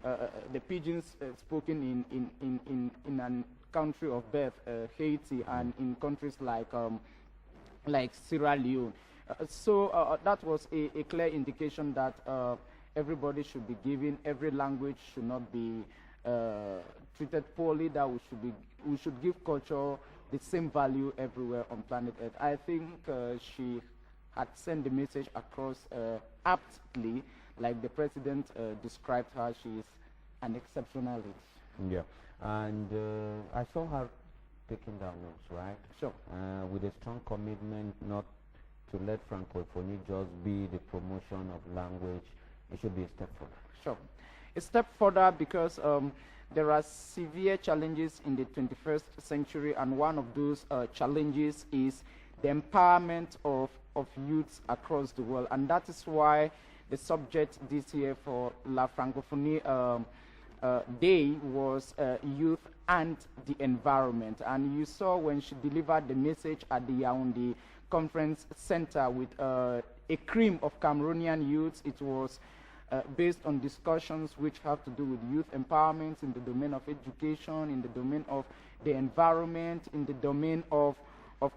The Pidgins spoken in a country of birth, Haiti, and in countries like Sierra Leone. So that was a clear indication that everybody should be given, every language should not be treated poorly, that we should give culture the same value everywhere on planet Earth. I think she had sent the message across aptly, like the president described her. She is an exceptional lady. Yeah, and I saw her taking down notes, right? Sure. With a strong commitment not to let Francophonie just be the promotion of language. It should be a step further. Sure. A step further, because there are severe challenges in the 21st century, and one of those challenges is the empowerment of youths across the world. And that is why the subject this year for La Francophonie Day was youth and the environment. And you saw when she delivered the message at the Yaoundé Conference Center with a cream of Cameroonian youths. It was based on discussions which have to do with youth empowerment in the domain of education, in the domain of the environment, in the domain of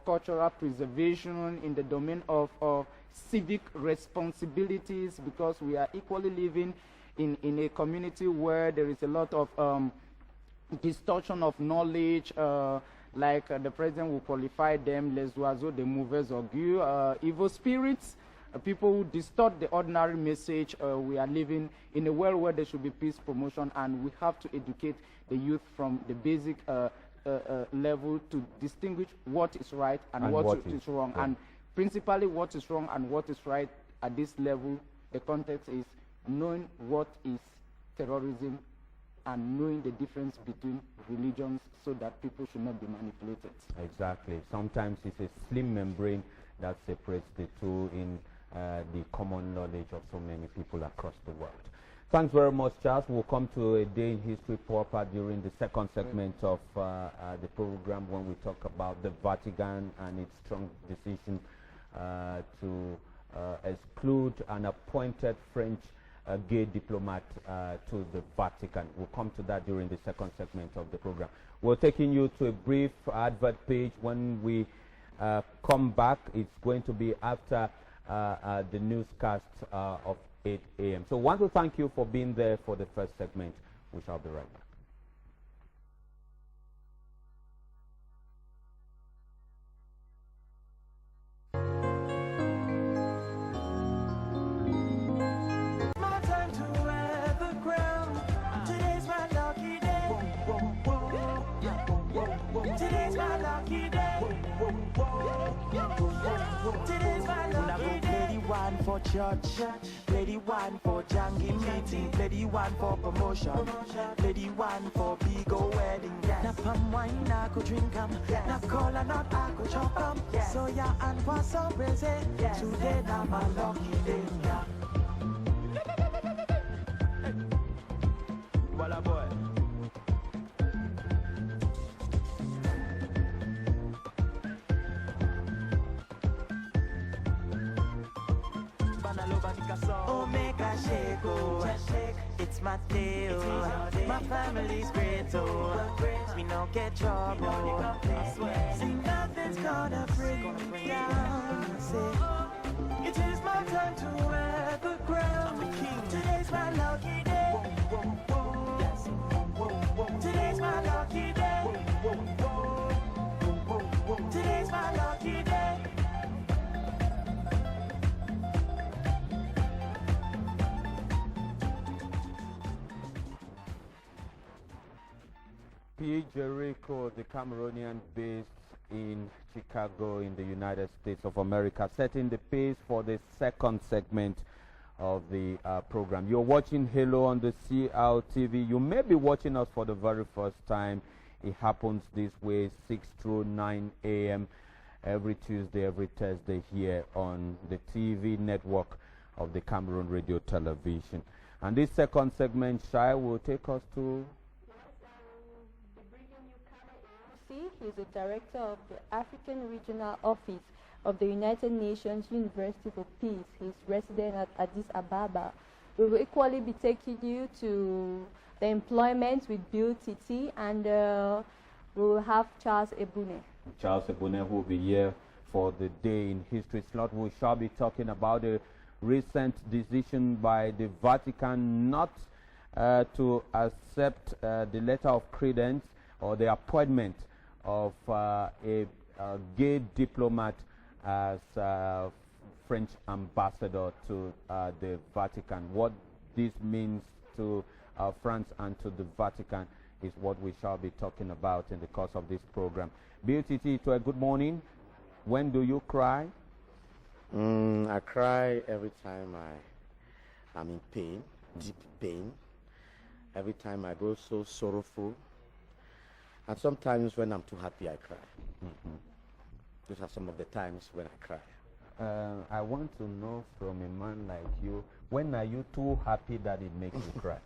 cultural preservation, in the domain of civic responsibilities, because we are equally living in a community where there is a lot of distortion of knowledge, like the president will qualify them, les oiseaux de mauvais augure, evil spirits, people who distort the ordinary message. We are living in a world where there should be peace promotion, and we have to educate the youth from the basic level to distinguish what is right and what is wrong. Yeah. And principally what is wrong and what is right at this level, the context is knowing what is terrorism and knowing the difference between religions, so that people should not be manipulated. Exactly. Sometimes it's a slim membrane that separates the two in the common knowledge of so many people across the world. Thanks very much, Charles. We'll come to a day in history proper during the second segment of the program, when we talk about the Vatican and its strong decision to exclude an appointed French gay diplomat to the Vatican. We'll come to that during the second segment of the program. We're taking you to a brief advert page. When we come back, it's going to be after the newscast of 8 a.m. So I want to thank you for being there for the first segment. We shall be right back. For church, lady one for jangy meeting, lady one for promotion, lady one for big old wedding. Yes. Na palm wine I could drink 'em, na cola not I could chop 'em. Yes. So yeah, and for some reason, yes. Today now my lucky day. Yeah. Voila boy. my day, oh. My family's great, oh. We don't get trouble. See, nothing's gonna bring me down. Say, it is my time to wear the crown. Today's my lucky day. Today's my lucky day. Today's my lucky day. P. Jericho, the Cameroonian based in Chicago in the United States of America, setting the pace for the second segment of the program. You're watching Hello on the CRTV. You may be watching us for the very first time. It happens this way, 6 through 9 a.m. every Tuesday, every Thursday here on the TV network of the Cameroon Radio Television. And this second segment, Shai, will take us to... He's the director of the African Regional Office of the United Nations University for Peace. He's resident at Addis Ababa. We will equally be taking you to the employment with Bill Titi, and we will have Charles Ebune. Charles Ebune, who will be here for the Day in History slot. We shall be talking about the recent decision by the Vatican not to accept the letter of credence or the appointment of a gay diplomat as French ambassador to the Vatican. What this means to France and to the Vatican is what we shall be talking about in the course of this program. BTT, to a good morning. When do you cry? I cry every time I'm in pain, deep pain. Every time I go so sorrowful. And sometimes when I'm too happy, I cry. Those are some of the times when I cry. I want to know from a man like you, when are you too happy that it makes you cry?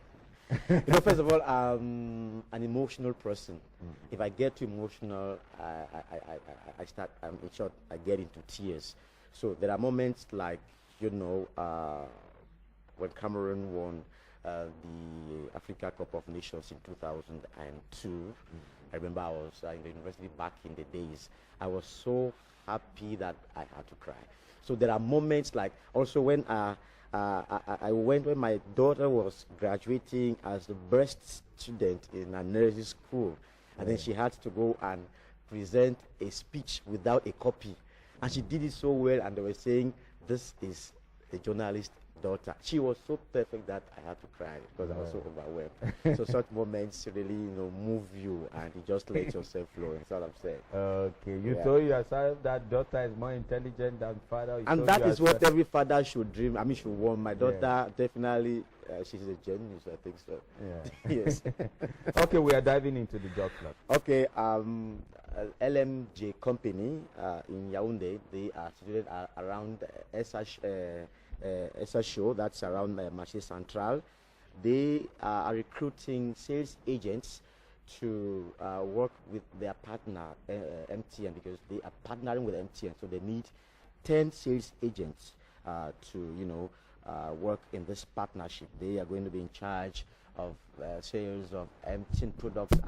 You know, first of all, I'm an emotional person. If I get too emotional, I start, in short, I get into tears. So there are moments like, you know, when Cameroon won the Africa Cup of Nations in 2002. I remember I was in the university back in the days. I was so happy that I had to cry. So there are moments like also when I went when my daughter was graduating as the best student in a nursery school, and then she had to go and present a speech without a copy, and she did it so well, and they were saying this is a journalist daughter. She was so perfect that I had to cry because I was so overwhelmed. So such moments really, you know, move you, and you just let yourself flow. That's what I'm saying. Okay, you told yourself that daughter is more intelligent than father. And that is what every father should dream. I mean, should want. My daughter definitely, she's a genius. I think so. Yeah. Yes. Okay, we are diving into the job slot. Okay, LMJ company in Yaoundé. They are situated around SHO, that's around Marché Central. They are recruiting sales agents to work with their partner MTN, because they are partnering with MTN, so they need 10 sales agents to, you know, work in this partnership. They are going to be in charge of sales of MTN products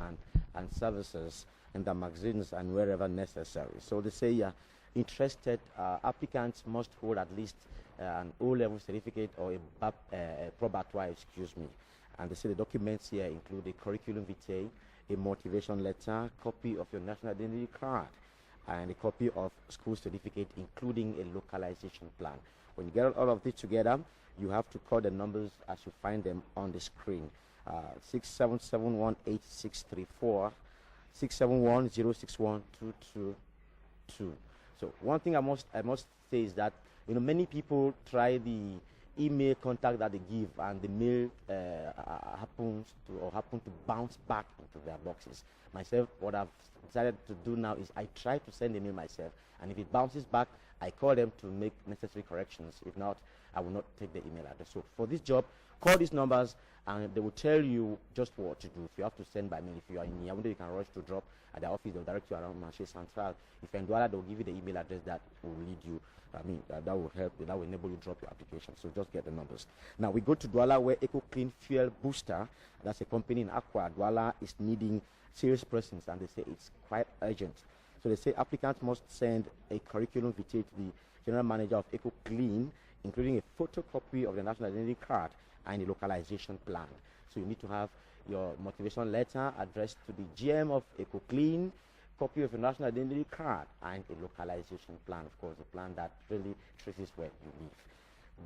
and services in the magazines and wherever necessary. So they say interested applicants must hold at least an O-level certificate or a probatoire, excuse me. And they say the documents here include a curriculum vitae, a motivation letter, copy of your national identity card, and a copy of school certificate, including a localization plan. When you get all of this together, you have to call the numbers as you find them on the screen. 67718634, 671061222. So one thing I must say is that, you know, many people try the email contact that they give, and the mail happen to bounce back into their boxes. Myself, what I've decided to do now is I try to send the mail myself, and if it bounces back, I call them to make necessary corrections. If not, I will not take the email address. So for this job, Call these numbers and they will tell you just what to do. If you have to send by mail, if you are in Yaoundé, you can rush to drop at the office. They'll direct you around Marché Central. If you're in Douala, they'll give you the email address that will lead you. That will help, that will enable you to drop your application. So just get the numbers. Now we go to Douala, where Eco Clean Fuel Booster, that's a company in Accra, Douala, is needing serious presence, and they say it's quite urgent. So they say applicants must send a curriculum vitae to the general manager of Eco Clean, including a photocopy of the national identity card and a localization plan. So you need to have your motivation letter addressed to the GM of Eco Clean, copy of your national identity card, and a localization plan, of course, a plan that really traces where you live.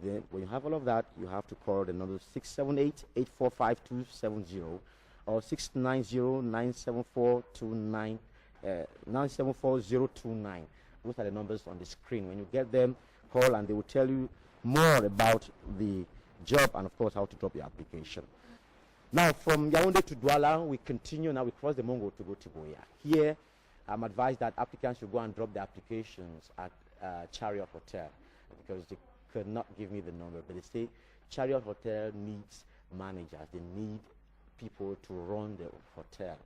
Then when you have all of that, you have to call the number 678-845-270 or 690-974-029. Those are the numbers on the screen. When you get them, call and they will tell you more about the job and, of course, how to drop your application. Now, from Yaoundé to Douala, we continue. Now we cross the Mongo to go to Boya. Here, I'm advised that applicants should go and drop their applications at Chariot Hotel, because they could not give me the number, but they say Chariot Hotel needs managers. They need people to run the hotel.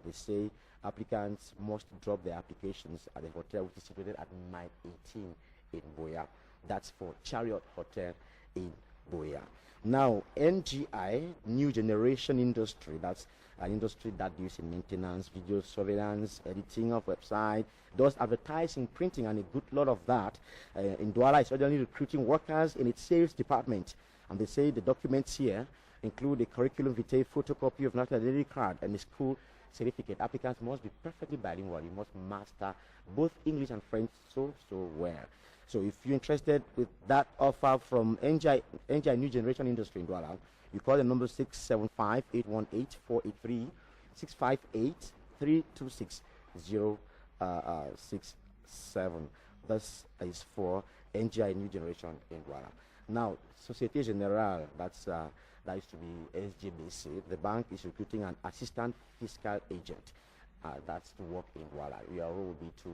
They say applicants must drop their applications at the hotel, which is situated at Mile 18 in Boya. That's for Chariot Hotel in Boya. Now, NJIE, New Generation Industry, that's an industry that deals in maintenance, video surveillance, editing of website, does advertising, printing, and a good lot of that. In Douala, it's urgently recruiting workers in its sales department. And they say the documents here include a curriculum vitae, photocopy of national identity card, and a school certificate. Applicants must be perfectly bilingual. You must master both English and French so well. So if you're interested with that offer from NJIE New Generation Industry in Douala, you call the number 675-818-483, 658-326-067. This is for NJIE New Generation in Douala. Now, Société Générale, that used to be SGBC. The bank is recruiting an assistant fiscal agent. That's to work in Douala. Your role will be to,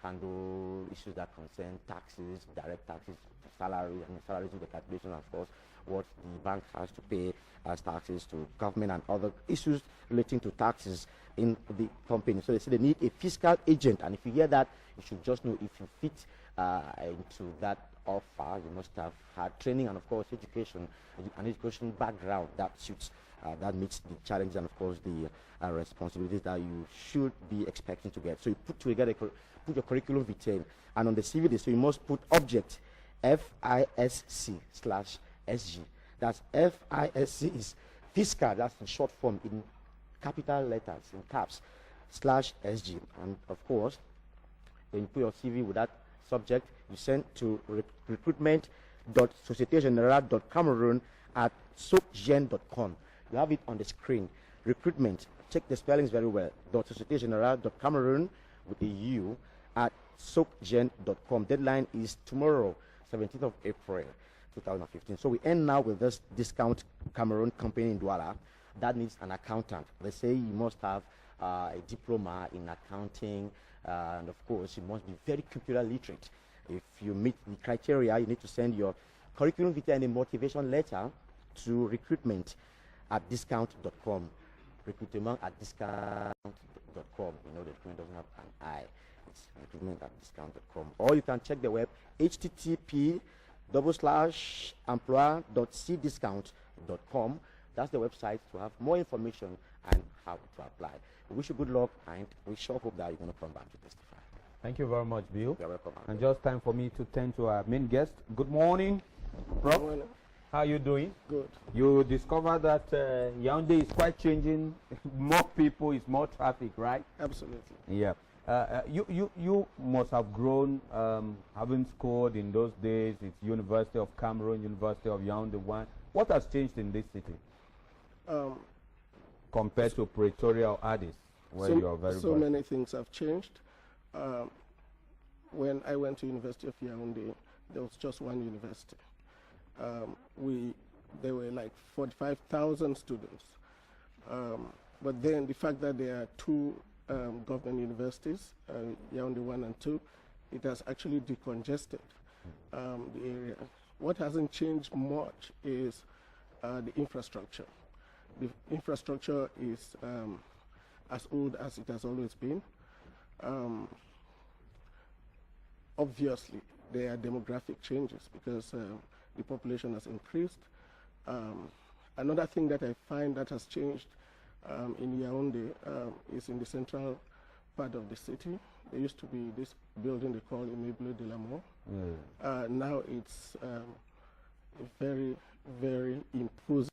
handle issues that concern taxes, direct taxes, salaries with the calculation, of course, what the bank has to pay as taxes to government and other issues relating to taxes in the company. So they say they need a fiscal agent, and if you hear that, you should just know if you fit into that offer. You must have had training and, of course, education background that suits, that meets the challenge and, of course, the responsibilities that you should be expecting to get. So you put your curriculum vitae, and on the CV, so you must put object FISC/SG. That's FISC is fiscal, that's in short form, in capital letters, in caps, /SG. And of course, when you put your CV with that subject, you send to recruitment.societegenerale.cameroon@socgen.com. You have it on the screen. Recruitment, check the spellings very well. .societegenerale.cameroon with a U @socgen.com. Deadline is tomorrow, 17th of April, 2015. So we end now with this discount Cameroon company in Douala that needs an accountant. They say you must have a diploma in accounting, and of course you must be very computer literate. If you meet the criteria, you need to send your curriculum vitae and a motivation letter to recruitment@discount.com. Recruitment@discount.com. The recruitment doesn't have an I. It's recruitment@discount.com. Or you can check the web http://emploi.cdiscount.com. That's the website to have more information and how to apply. We wish you good luck, and we sure hope that you're going to come back to testify. Thank you very much, Bill. You're welcome. And just time for me to turn to our main guest. Good morning, Prof. Good morning. How are you doing? Good. You discovered that Yaoundé is quite changing. More people, is more traffic, right? Absolutely. Yeah. You must have grown, having scored in those days. It's University of Cameroon, University of Yaoundé 1. What has changed in this city compared to Pretoria or Addis, where you are very So many things have changed. When I went to University of Yaoundé, there was just one university. There were like 45,000 students. But then the fact that there are two government universities, Yaoundé 1 and 2, it has actually decongested the area. What hasn't changed much is the infrastructure. The infrastructure is as old as it has always been. Obviously, there are demographic changes because the population has increased. Another thing that I find that has changed in Yaoundé is in the central part of the city. There used to be this building they call Immeuble de la Mort. Now it's a very, very imposing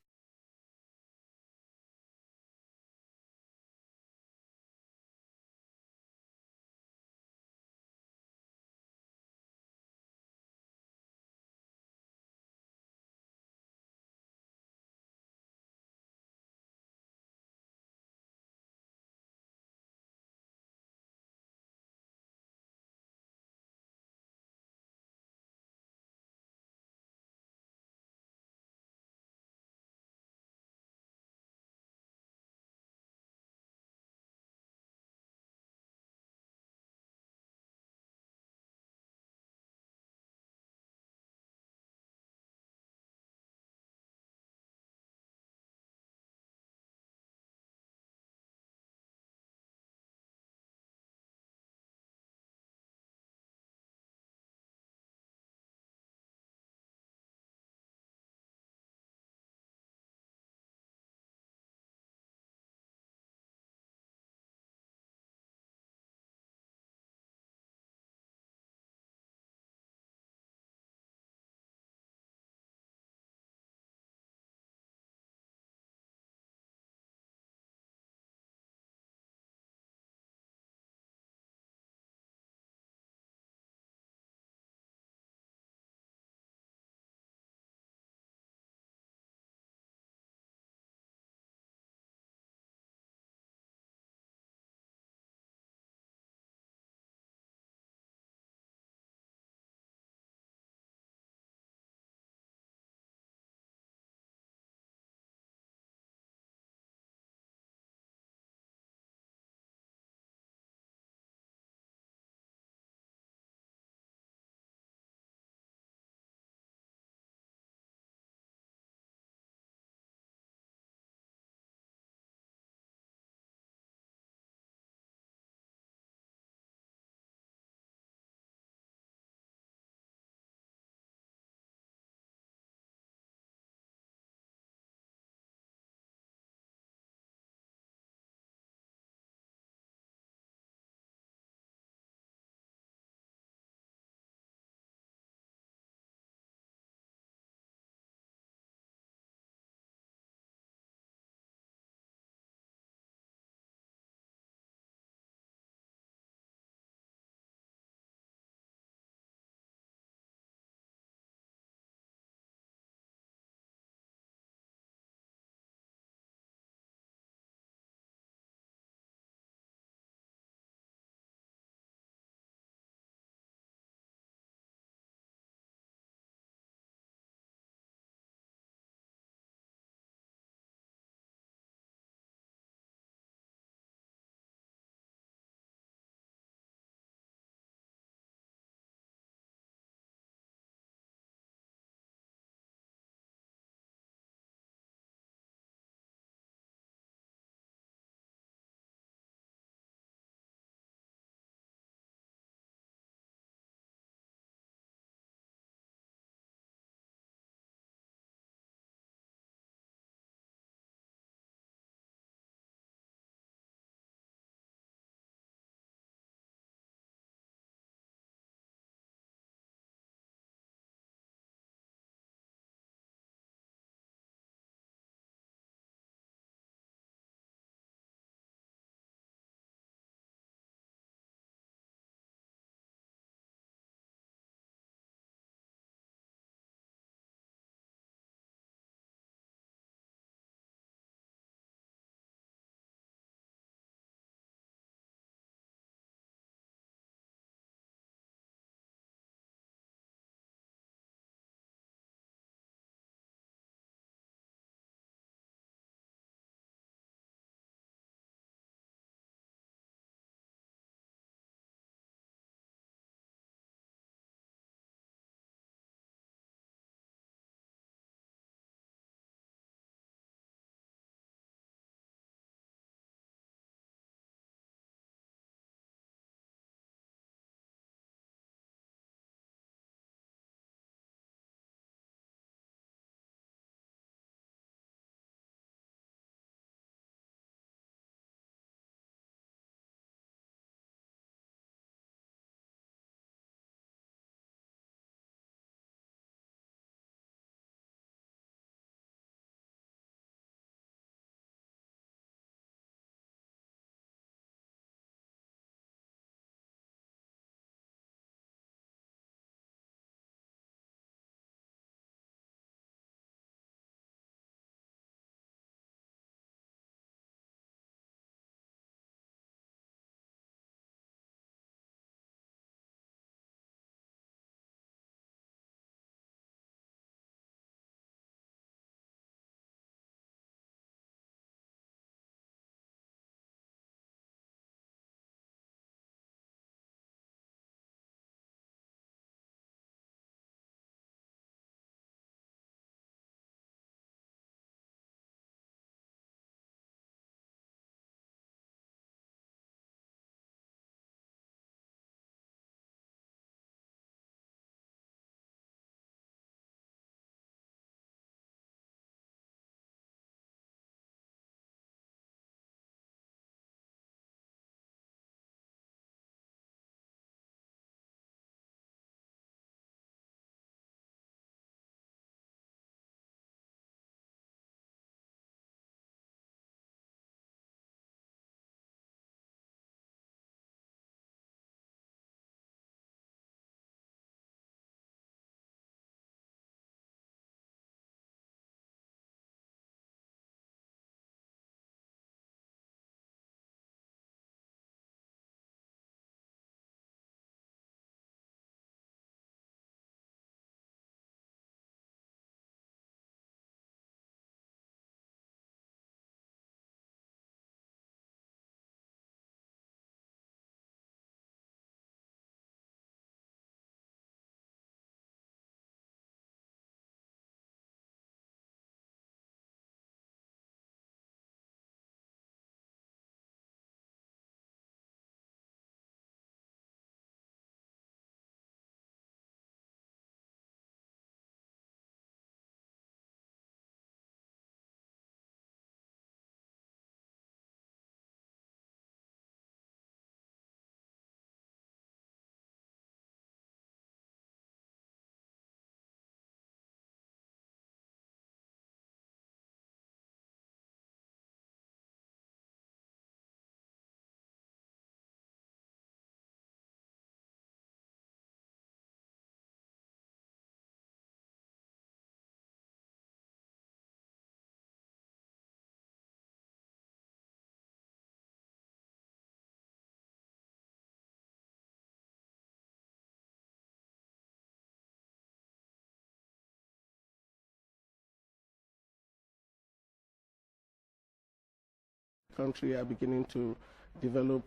country are beginning to develop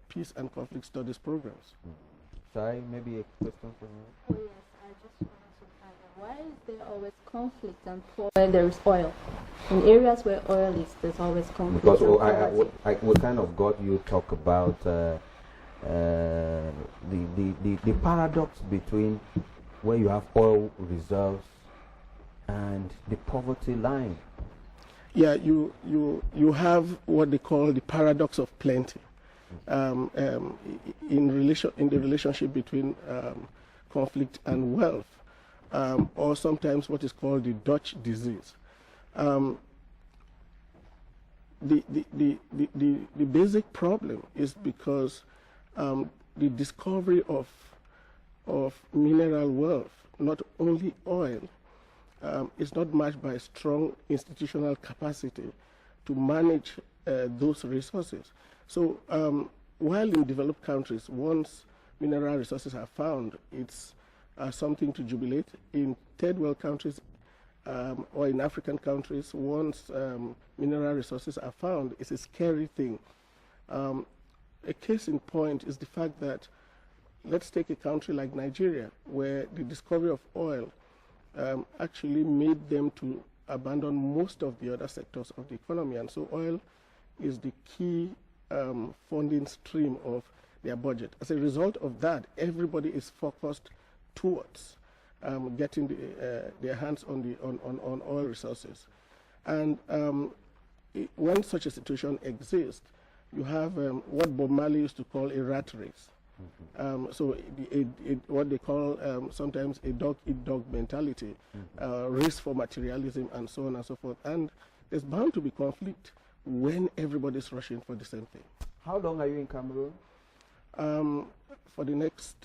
peace and conflict studies programs. Sorry, maybe a question for you. Oh yes, I just wanted to find out, why is there always conflict and where there is oil? In areas where oil is, there's always conflict. Because and we kind of got you talk about the paradox between where you have oil reserves and the poverty line. Yeah, you have what they call the paradox of plenty. In the relationship between conflict and wealth, or sometimes what is called the Dutch disease. The basic problem is because the discovery of mineral wealth, not only oil, is not matched by strong institutional capacity to manage those resources. So while in developed countries, once mineral resources are found, it's something to jubilate. In third world countries or in African countries, once mineral resources are found, it's a scary thing. A case in point is the fact that, let's take a country like Nigeria, where the discovery of oil actually made them to abandon most of the other sectors of the economy. And so oil is the key funding stream of their budget. As a result of that, everybody is focused towards getting their hands on oil resources. And when such a situation exists, you have what Bob Marley used to call a rat race. So what they call sometimes a dog-eat-dog mentality, race for materialism, and so on and so forth. And there's bound to be conflict when everybody's rushing for the same thing. How long are you in Cameroon? For the next